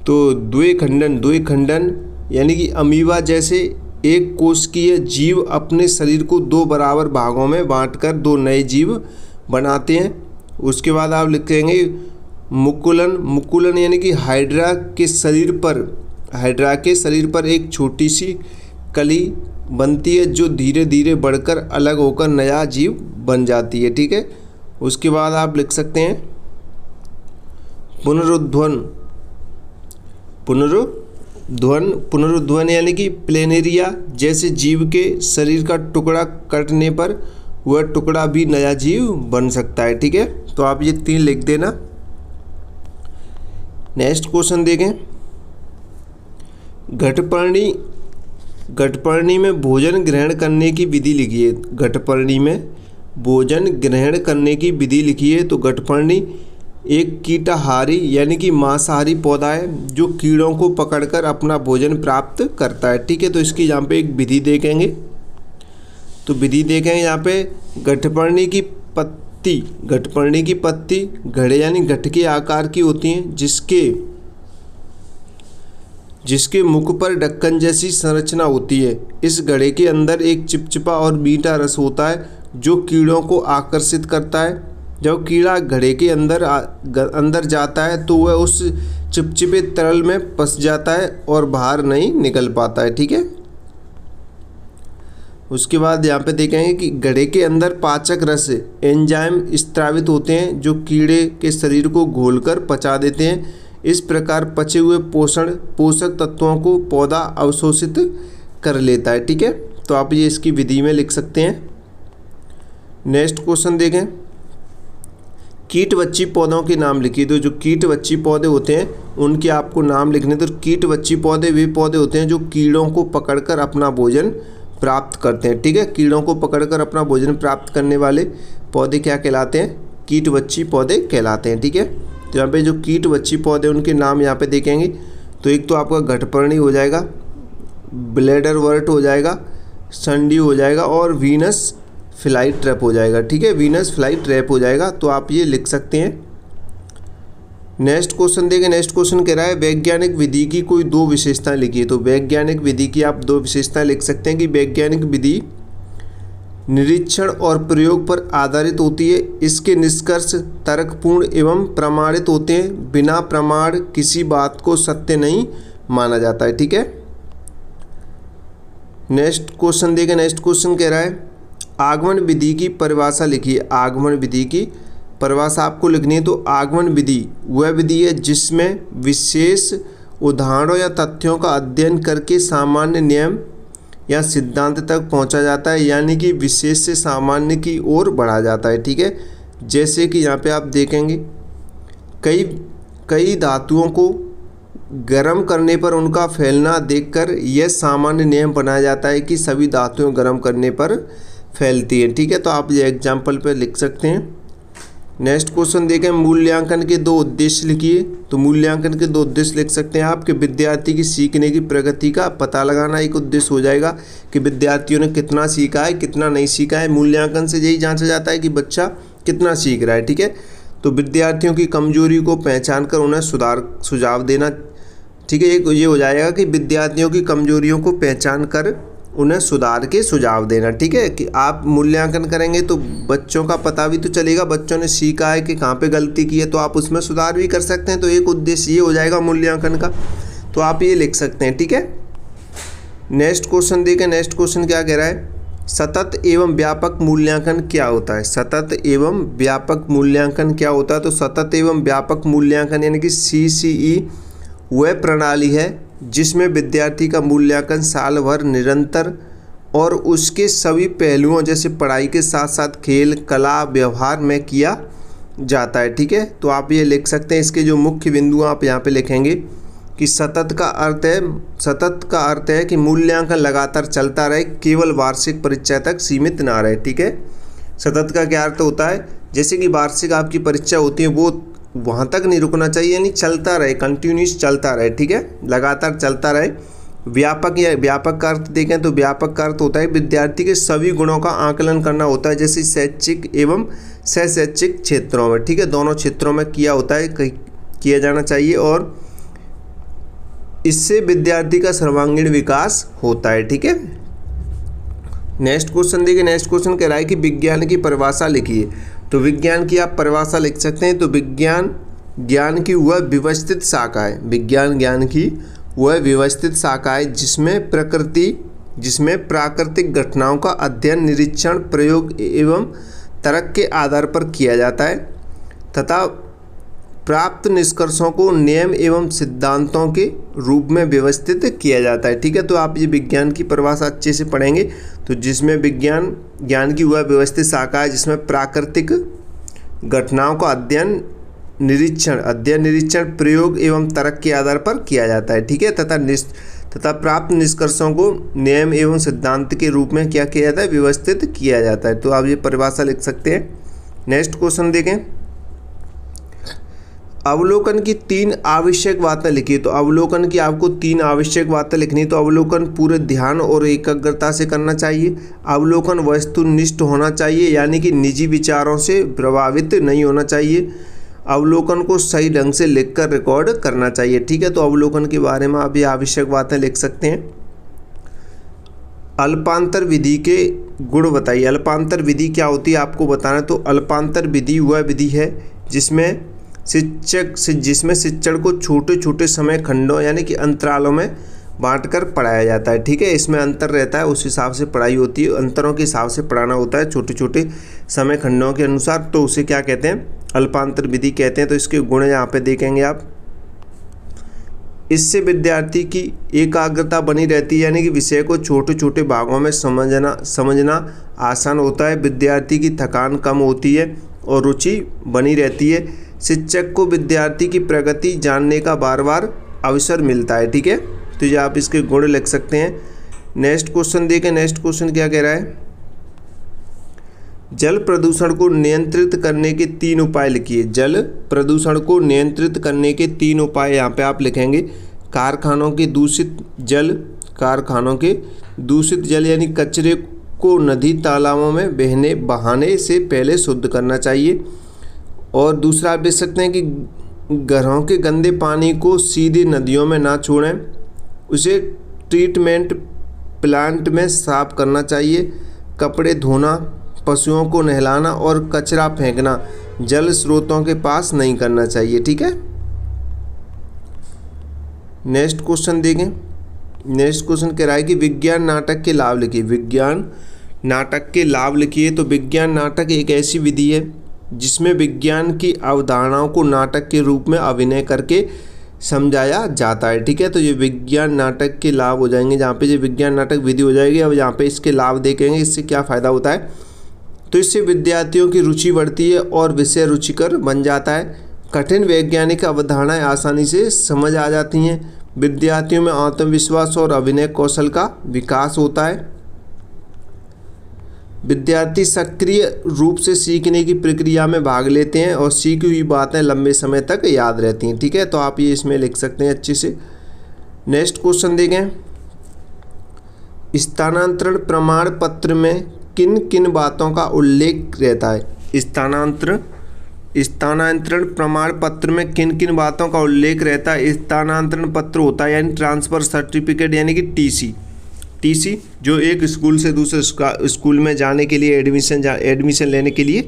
तो द्विखंडन यानी कि अमीबा जैसे एक कोशिकीय जीव अपने शरीर को दो बराबर भागों में बांटकर दो नए जीव बनाते हैं। उसके बाद आप लिखेंगे मुकुलन यानी कि हाइड्रा के शरीर पर एक छोटी सी कली बनती है जो धीरे धीरे बढ़कर अलग होकर नया जीव बन जाती है। ठीक है, उसके बाद आप लिख सकते हैं पुनरुद्वन यानी कि प्लेनेरिया जैसे जीव के शरीर का टुकड़ा कटने पर वह टुकड़ा भी नया जीव बन सकता है। ठीक है, तो आप ये 3 लिख देना। नेक्स्ट क्वेश्चन देखें, घटपर्णी में भोजन ग्रहण करने की विधि लिखिए। घटपर्णी में भोजन ग्रहण करने की विधि लिखिए। तो घटपर्णी एक कीटाहारी यानी कि मांसाहारी पौधा है जो कीड़ों को पकड़कर अपना भोजन प्राप्त करता है। ठीक है, तो इसकी यहाँ पे एक विधि देखेंगे। तो विधि देखेंगे यहाँ पे, घटपर्णी की पत्ती घड़े यानी घट के आकार की होती हैं जिसके मुख पर ढक्कन जैसी संरचना होती है। इस घड़े के अंदर एक चिपचिपा और मीठा रस होता है जो कीड़ों को आकर्षित करता है। जब कीड़ा घड़े के अंदर जाता है तो वह उस चिपचिपे तरल में फंस जाता है और बाहर नहीं निकल पाता है। ठीक है, उसके बाद यहाँ पे देखेंगे कि घड़े के अंदर पाचक रस एंजाइम स्त्रावित होते हैं जो कीड़े के शरीर को घोलकर पचा देते हैं। इस प्रकार पचे हुए पोषक तत्वों को पौधा अवशोषित कर लेता है। ठीक है, तो आप ये इसकी विधि में लिख सकते हैं। नेक्स्ट क्वेश्चन देखें, कीटवच्ची पौधों के नाम लिखिए। तो जो कीटवच्ची पौधे होते हैं उनके आपको नाम लिखने। तो कीटवच्ची पौधे वे पौधे होते हैं जो कीड़ों को पकड़कर अपना भोजन प्राप्त करते हैं। ठीक है, कीड़ों को पकड़कर अपना भोजन प्राप्त करने वाले पौधे क्या कहलाते हैं? कीटवच्ची पौधे कहलाते हैं। ठीक है, तो यहाँ पे जो कीटवच्ची पौधे उनके नाम यहाँ पे देखेंगे। तो एक तो आपका घटपर्णी हो जाएगा, ब्लेडरवर्ट हो जाएगा, संडी हो जाएगा और वीनस फ्लाई ट्रैप हो जाएगा। ठीक है, वीनस फ्लाई ट्रैप हो जाएगा। तो आप ये लिख सकते हैं। नेक्स्ट क्वेश्चन देखें। नेक्स्ट क्वेश्चन कह रहा है वैज्ञानिक विधि की कोई 2 विशेषताएं लिखिए। तो वैज्ञानिक विधि की आप 2 विशेषताएं लिख सकते हैं कि वैज्ञानिक विधि निरीक्षण और प्रयोग पर आधारित होती है। इसके निष्कर्ष तर्कपूर्ण एवं प्रमाणित होते हैं। बिना प्रमाण किसी बात को सत्य नहीं माना जाता है। ठीक है, नेक्स्ट क्वेश्चन देखें। नेक्स्ट क्वेश्चन कह रहा है आगमन विधि की परिभाषा लिखिए। आगमन विधि की परिभाषा आपको लिखनी है। तो आगमन विधि वह विधि है जिसमें विशेष उदाहरणों या तथ्यों का अध्ययन करके सामान्य नियम या सिद्धांत तक पहुंचा जाता है, यानी कि विशेष से सामान्य की ओर बढ़ा जाता है। ठीक है, जैसे कि यहाँ पे आप देखेंगे कई धातुओं को गर्म करने पर उनका फैलना देखकर यह सामान्य नियम बनाया जाता है कि सभी धातुएं गर्म करने पर फैलती हैं। ठीक है, तो आप ये एग्जाम्पल पे लिख सकते हैं। नेक्स्ट क्वेश्चन देखें मूल्यांकन के 2 उद्देश्य लिखिए। तो मूल्यांकन के 2 उद्देश्य लिख सकते हैं आप कि विद्यार्थी की सीखने की प्रगति का पता लगाना एक उद्देश्य हो जाएगा कि विद्यार्थियों ने कितना सीखा है, कितना नहीं सीखा है। मूल्यांकन से यही जांचा जाता है कि बच्चा कितना सीख रहा है। ठीक है, तो विद्यार्थियों की कमजोरी को पहचान कर उन्हें सुझाव देना। ठीक है, एक ये हो जाएगा कि विद्यार्थियों की कमजोरियों को पहचान कर उन्हें सुधार के सुझाव देना। ठीक है, कि आप मूल्यांकन करेंगे तो बच्चों का पता भी तो चलेगा, बच्चों ने सीखा है कि कहाँ पे गलती की है, तो आप उसमें सुधार भी कर सकते हैं। तो एक उद्देश्य ये हो जाएगा मूल्यांकन का, तो आप ये लिख सकते हैं। ठीक है, नेक्स्ट क्वेश्चन देखें। नेक्स्ट क्वेश्चन क्या कह रहा है, सतत एवं व्यापक मूल्यांकन क्या होता है। सतत एवं व्यापक मूल्यांकन क्या होता है, तो सतत एवं व्यापक मूल्यांकन यानी कि CCE वह प्रणाली है जिसमें विद्यार्थी का मूल्यांकन साल भर निरंतर और उसके सभी पहलुओं जैसे पढ़ाई के साथ साथ खेल, कला, व्यवहार में किया जाता है। ठीक है, तो आप ये लिख सकते हैं। इसके जो मुख्य बिंदु आप यहाँ पे लिखेंगे कि सतत का अर्थ है कि मूल्यांकन लगातार चलता रहे, केवल वार्षिक परीक्षा तक सीमित ना रहे। ठीक है, सतत का क्या अर्थ होता है, जैसे कि वार्षिक आपकी परीक्षा होती है वो वहाँ तक नहीं रुकना चाहिए, यानी चलता रहे, कंटिन्यूस चलता रहे। ठीक है, लगातार चलता रहे। व्यापक या व्यापक का अर्थ देखें तो व्यापक का अर्थ होता है विद्यार्थी के सभी गुणों का आकलन करना होता है, जैसे शैक्षिक एवं शैक्षिक क्षेत्रों में। ठीक है, दोनों क्षेत्रों में किया जाना चाहिए और इससे विद्यार्थी का सर्वांगीण विकास होता है। ठीक है, नेक्स्ट क्वेश्चन देखिए। नेक्स्ट क्वेश्चन कह रहा है कि विज्ञान की परिभाषा लिखिए। तो विज्ञान की आप परिभाषा लिख सकते हैं। तो विज्ञान ज्ञान की वह व्यवस्थित शाखा है, विज्ञान ज्ञान की वह व्यवस्थित शाखा है जिसमें प्राकृतिक घटनाओं का अध्ययन, निरीक्षण, प्रयोग एवं तर्क के आधार पर किया जाता है तथा प्राप्त निष्कर्षों को नियम एवं सिद्धांतों के रूप में व्यवस्थित किया जाता है। ठीक है, तो आप ये विज्ञान की परिभाषा अच्छे से पढ़ेंगे तो जिसमें विज्ञान ज्ञान की वह व्यवस्थित शाखा है जिसमें प्राकृतिक घटनाओं का अध्ययन, निरीक्षण, प्रयोग एवं तर्क के आधार पर किया जाता है। ठीक है, तथा प्राप्त निष्कर्षों को नियम एवं सिद्धांत के रूप में क्या किया जाता है, व्यवस्थित किया जाता है। तो आप ये परिभाषा लिख सकते हैं। नेक्स्ट क्वेश्चन देखें। अवलोकन की 3 आवश्यक बातें लिखिए। तो अवलोकन की आपको 3 आवश्यक बातें लिखनी। तो अवलोकन पूरे ध्यान और एकाग्रता से करना चाहिए। अवलोकन वस्तुनिष्ठ होना चाहिए, यानी कि निजी विचारों से प्रभावित नहीं होना चाहिए। अवलोकन को सही ढंग से लिखकर रिकॉर्ड करना चाहिए। ठीक है, तो अवलोकन के बारे में आप ये आवश्यक बातें लिख सकते हैं। अल्पांतर विधि के गुण बताइए। अल्पांतर विधि क्या होती है आपको बताना। तो अल्पांतर विधि वह विधि है जिसमें शिक्षण को छोटे छोटे समय खंडों यानी कि अंतरालों में बांटकर पढ़ाया जाता है। ठीक है, इसमें अंतर रहता है, उस हिसाब से पढ़ाई होती है, अंतरों के हिसाब से पढ़ाना होता है, छोटे छोटे समय खंडों के अनुसार। तो उसे क्या कहते हैं, अल्पांतर विधि कहते हैं। तो इसके गुण यहाँ पे देखेंगे आप। इससे विद्यार्थी की एकाग्रता बनी रहती है, यानी कि विषय को छोटे छोटे भागों में समझना आसान होता है। विद्यार्थी की थकान कम होती है और रुचि बनी रहती है। शिक्षक को विद्यार्थी की प्रगति जानने का बार बार अवसर मिलता है। ठीक है, तो ये आप इसके गुण लिख सकते हैं। नेक्स्ट क्वेश्चन देखें। नेक्स्ट क्वेश्चन क्या कह रहा है, जल प्रदूषण को नियंत्रित करने के 3 उपाय लिखिए। जल प्रदूषण को नियंत्रित करने के 3 उपाय यहाँ पे आप लिखेंगे। कारखानों के दूषित जल यानी कचरे को नदी तालाबों में बहाने से पहले शुद्ध करना चाहिए। और दूसरा आप देख सकते हैं कि घरों के गंदे पानी को सीधे नदियों में ना छोड़ें, उसे ट्रीटमेंट प्लांट में साफ करना चाहिए। कपड़े धोना, पशुओं को नहलाना और कचरा फेंकना जल स्रोतों के पास नहीं करना चाहिए। ठीक है, नेक्स्ट क्वेश्चन देखें। नेक्स्ट क्वेश्चन कह रहा है कि विज्ञान नाटक के लाभ लिखिए। विज्ञान नाटक के लाभ लिखिए। तो विज्ञान नाटक एक ऐसी विधि है जिसमें विज्ञान की अवधारणाओं को नाटक के रूप में अभिनय करके समझाया जाता है। ठीक है, तो ये विज्ञान नाटक के लाभ हो जाएंगे, जहाँ पे ये विज्ञान नाटक विधि हो जाएगी। अब यहाँ पे इसके लाभ देखेंगे, इससे क्या फ़ायदा होता है। तो इससे विद्यार्थियों की रुचि बढ़ती है और विषय रुचिकर बन जाता है। कठिन वैज्ञानिक अवधारणाएं आसानी से समझ आ जाती हैं। विद्यार्थियों में आत्मविश्वास और अभिनय कौशल का विकास होता है। विद्यार्थी सक्रिय रूप से सीखने की प्रक्रिया में भाग लेते हैं और सीखी हुई बातें लंबे समय तक याद रहती हैं। ठीक है, तो आप ये इसमें लिख सकते हैं अच्छे से। नेक्स्ट क्वेश्चन देखें। स्थानांतरण प्रमाण पत्र में किन किन बातों का उल्लेख रहता है। स्थानांतरण प्रमाण पत्र में किन किन बातों का उल्लेख रहता है। स्थानांतरण पत्र होता है यानी ट्रांसफ़र सर्टिफिकेट यानी कि TC। टीसी जो एक स्कूल से दूसरे स्कूल में जाने के लिए एडमिशन लेने के लिए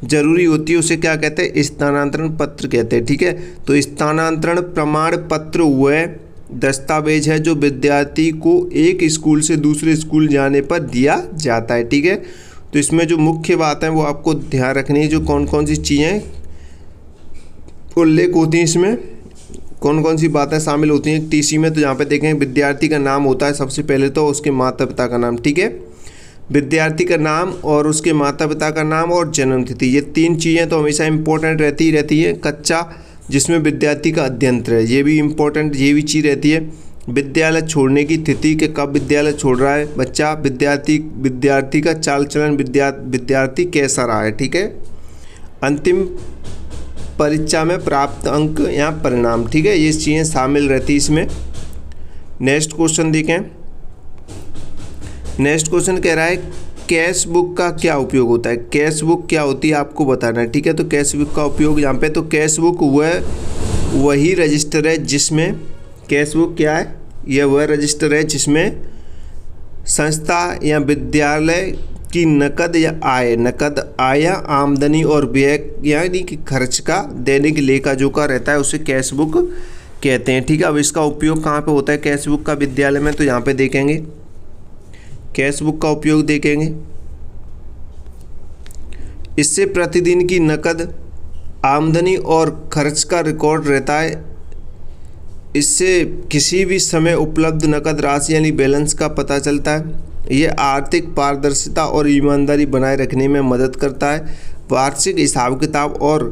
ज़रूरी होती है, उसे क्या कहते हैं, स्थानांतरण पत्र कहते हैं। ठीक है, तो स्थानांतरण प्रमाण पत्र वह दस्तावेज है जो विद्यार्थी को एक स्कूल से दूसरे स्कूल जाने पर दिया जाता है। ठीक है, तो इसमें जो मुख्य बात है वो आपको ध्यान रखनी है, जो कौन कौन सी चीज़ें उल्लेख होती हैं, इसमें कौन कौन सी बातें शामिल होती हैं टीसी में। तो यहाँ पे देखें विद्यार्थी का नाम होता है सबसे पहले, तो उसके माता पिता का नाम। ठीक है, विद्यार्थी का नाम और उसके माता पिता का नाम और जन्म तिथि, ये 3 चीज़ें तो हमेशा इंपॉर्टेंट रहती है। कक्षा जिसमें विद्यार्थी का अध्ययन है, ये भी इम्पोर्टेंट, ये भी चीज़ रहती है। विद्यालय छोड़ने की तिथि के कब विद्यालय छोड़ रहा है बच्चा, विद्यार्थी का चाल चलन, विद्यार्थी कैसा रहा है। ठीक है, अंतिम परीक्षा में प्राप्त अंक या परिणाम। ठीक है, ये चीज़ें शामिल रहती है इसमें। नेक्स्ट क्वेश्चन देखें। नेक्स्ट क्वेश्चन कह रहा है कैश बुक का क्या उपयोग होता है। कैश बुक क्या होती है आपको बताना है। ठीक है, तो कैश बुक का उपयोग यहाँ पे, तो कैश बुक वही रजिस्टर है जिसमें, कैश बुक क्या है, यह वह रजिस्टर है जिसमें संस्था या विद्यालय की नकद आय या आमदनी और व्यय यानी कि खर्च का दैनिक लेखा जोखा रहता है, उसे कैश बुक कहते हैं। ठीक है, अब इसका उपयोग कहाँ पे होता है कैश बुक का विद्यालय में, तो यहाँ पे देखेंगे कैश बुक का उपयोग देखेंगे। इससे प्रतिदिन की नकद आमदनी और खर्च का रिकॉर्ड रहता है। इससे किसी भी समय उपलब्ध नकद राशि यानी बैलेंस का पता चलता है। ये आर्थिक पारदर्शिता और ईमानदारी बनाए रखने में मदद करता है। वार्षिक हिसाब किताब और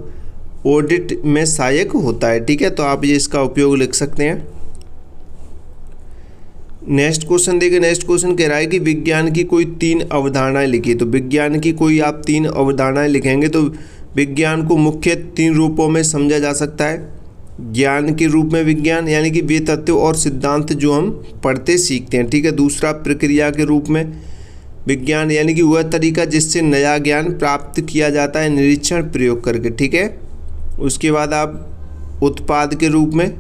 ऑडिट में सहायक होता है। ठीक है, तो आप ये इसका उपयोग लिख सकते हैं। नेक्स्ट क्वेश्चन देखिए। नेक्स्ट क्वेश्चन कह रहा है कि विज्ञान की कोई 3 अवधारणाएं लिखिए। तो विज्ञान की कोई आप 3 अवधारणाएं लिखेंगे तो विज्ञान को मुख्य 3 रूपों में समझा जा सकता है। ज्ञान के रूप में विज्ञान यानी कि वे तत्व और सिद्धांत जो हम पढ़ते सीखते हैं। ठीक है, दूसरा प्रक्रिया के रूप में विज्ञान यानी कि वह तरीका जिससे नया ज्ञान प्राप्त किया जाता है निरीक्षण प्रयोग करके। ठीक है, उसके बाद आप उत्पाद के रूप में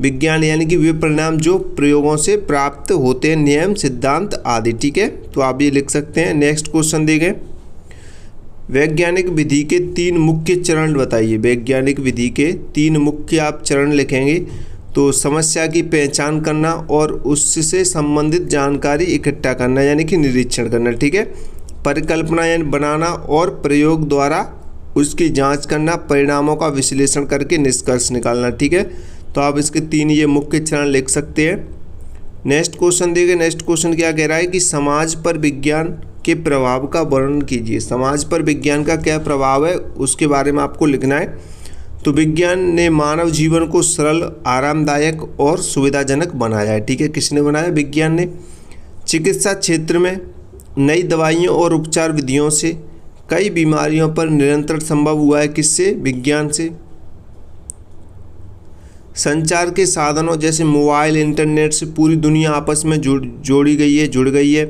विज्ञान यानी कि वे परिणाम जो प्रयोगों से प्राप्त होते हैं, नियम सिद्धांत आदि। ठीक है, तो आप ये लिख सकते हैं। नेक्स्ट क्वेश्चन देखें। वैज्ञानिक विधि के 3 मुख्य चरण बताइए। वैज्ञानिक विधि के 3 मुख्य आप चरण लिखेंगे तो समस्या की पहचान करना और उससे संबंधित जानकारी इकट्ठा करना यानी कि निरीक्षण करना। ठीक है, परिकल्पना यानी बनाना और प्रयोग द्वारा उसकी जांच करना, परिणामों का विश्लेषण करके निष्कर्ष निकालना। ठीक है, तो आप इसके 3 ये मुख्य चरण लिख सकते हैं। नेक्स्ट क्वेश्चन देखिए। नेक्स्ट क्वेश्चन क्या कह रहा है कि समाज पर विज्ञान के प्रभाव का वर्णन कीजिए। समाज पर विज्ञान का क्या प्रभाव है उसके बारे में आपको लिखना है। तो विज्ञान ने मानव जीवन को सरल, आरामदायक और सुविधाजनक बनाया है। ठीक है, किसने बनाया? विज्ञान ने। चिकित्सा क्षेत्र में नई दवाइयों और उपचार विधियों से कई बीमारियों पर नियंत्रण संभव हुआ है। किससे? विज्ञान से। संचार के साधनों जैसे मोबाइल, इंटरनेट से पूरी दुनिया आपस में जुड़ गई है।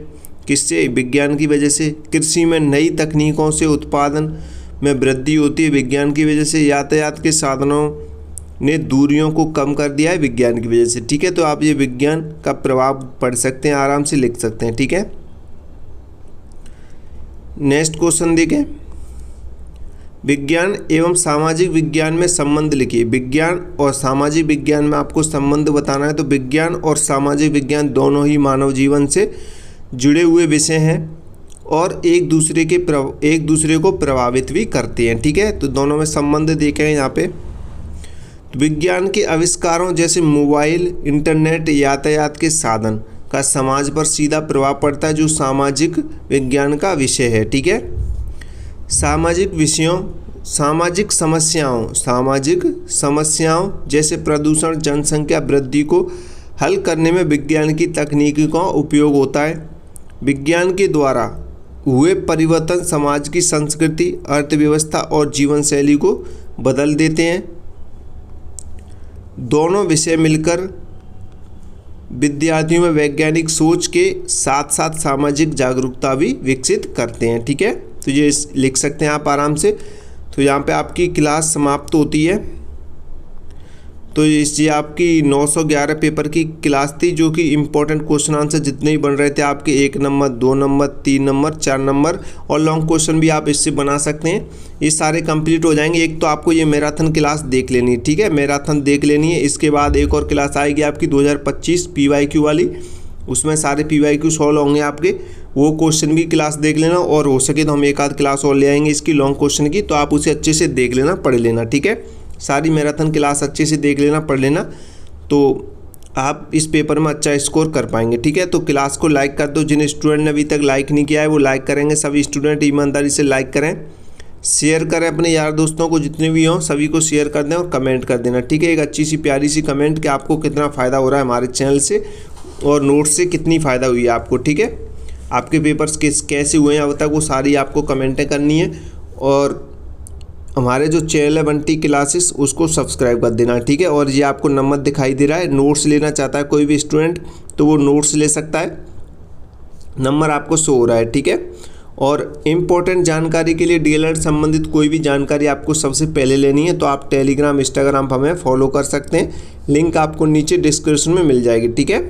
किससे? विज्ञान की वजह से। कृषि में नई तकनीकों से उत्पादन में वृद्धि होती है विज्ञान की वजह से। यातायात के साधनों ने दूरियों को कम कर दिया है विज्ञान की वजह से। ठीक है, तो आप ये विज्ञान का प्रभाव पढ़ सकते हैं, आराम से लिख सकते हैं। ठीक है, नेक्स्ट क्वेश्चन देखें। विज्ञान एवं सामाजिक विज्ञान में संबंध लिखिए। विज्ञान और सामाजिक विज्ञान में आपको संबंध बताना है। तो विज्ञान और सामाजिक विज्ञान दोनों ही मानव जीवन से जुड़े हुए विषय हैं और एक दूसरे को प्रभावित भी करते हैं। ठीक है, तो दोनों में संबंध देखें यहाँ पे। तो विज्ञान के आविष्कारों जैसे मोबाइल, इंटरनेट, यातायात के साधन का समाज पर सीधा प्रभाव पड़ता है, जो सामाजिक विज्ञान का विषय है। ठीक है, सामाजिक विषयों, सामाजिक समस्याओं जैसे प्रदूषण, जनसंख्या वृद्धि को हल करने में विज्ञान की तकनीकी का उपयोग होता है। विज्ञान के द्वारा हुए परिवर्तन समाज की संस्कृति, अर्थव्यवस्था और जीवन शैली को बदल देते हैं। दोनों विषय मिलकर विद्यार्थियों में वैज्ञानिक सोच के साथ साथ सामाजिक जागरूकता भी विकसित करते हैं। ठीक है, तो ये लिख सकते हैं आप आराम से। तो यहाँ पे आपकी क्लास समाप्त होती है। तो ये आपकी 911 पेपर की क्लास थी, जो कि इम्पोर्टेंट क्वेश्चन आंसर जितने भी बन रहे थे आपके 1 नंबर 2 नंबर 3 नंबर 4 नंबर और लॉन्ग क्वेश्चन भी आप इससे बना सकते हैं। ये सारे कंप्लीट हो जाएंगे। एक तो आपको ये मैराथन क्लास देख लेनी है, ठीक है, मैराथन देख लेनी है। इसके बाद एक और क्लास आएगी आपकी 2025 PYQ वाली, उसमें सारे PYQ सॉल्व होंगे आपके, वो क्वेश्चन की क्लास देख लेना। और हो सके तो हम एक आध क्लास और ले आएंगे इसकी लॉन्ग क्वेश्चन की, तो आप उसे अच्छे से देख लेना, पढ़ लेना, ठीक है। सारी मैराथन क्लास अच्छे से देख लेना, पढ़ लेना, तो आप इस पेपर में अच्छा स्कोर कर पाएंगे, ठीक है। तो क्लास को लाइक कर दो, जिन स्टूडेंट ने अभी तक लाइक नहीं किया है वो लाइक करेंगे। सभी स्टूडेंट ईमानदारी से लाइक करें, शेयर करें अपने यार दोस्तों को, जितने भी हों सभी को शेयर कर दें और कमेंट कर देना, ठीक है। एक अच्छी सी प्यारी सी कमेंट कि आपको कितना फ़ायदा हो रहा है हमारे चैनल से और नोट से कितनी फ़ायदा हुई है आपको, ठीक है। आपके पेपर्स कैसे हुए हैं अब तक वो सारी आपको कमेंटें करनी है। और हमारे जो चैनल है बंटी क्लासेस उसको सब्सक्राइब कर देना, ठीक है। और ये आपको नंबर दिखाई दे रहा है, नोट्स लेना चाहता है कोई भी स्टूडेंट तो वो नोट्स ले सकता है, नंबर आपको शो हो रहा है, ठीक है। और इम्पोर्टेंट जानकारी के लिए DLED संबंधित कोई भी जानकारी आपको सबसे पहले लेनी है तो आप टेलीग्राम इंस्टाग्राम पर हमें फॉलो कर सकते हैं, लिंक आपको नीचे डिस्क्रिप्शन में मिल जाएगी, ठीक है।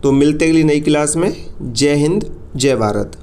तो मिलते अगली नई क्लास में। जय हिंद, जय भारत।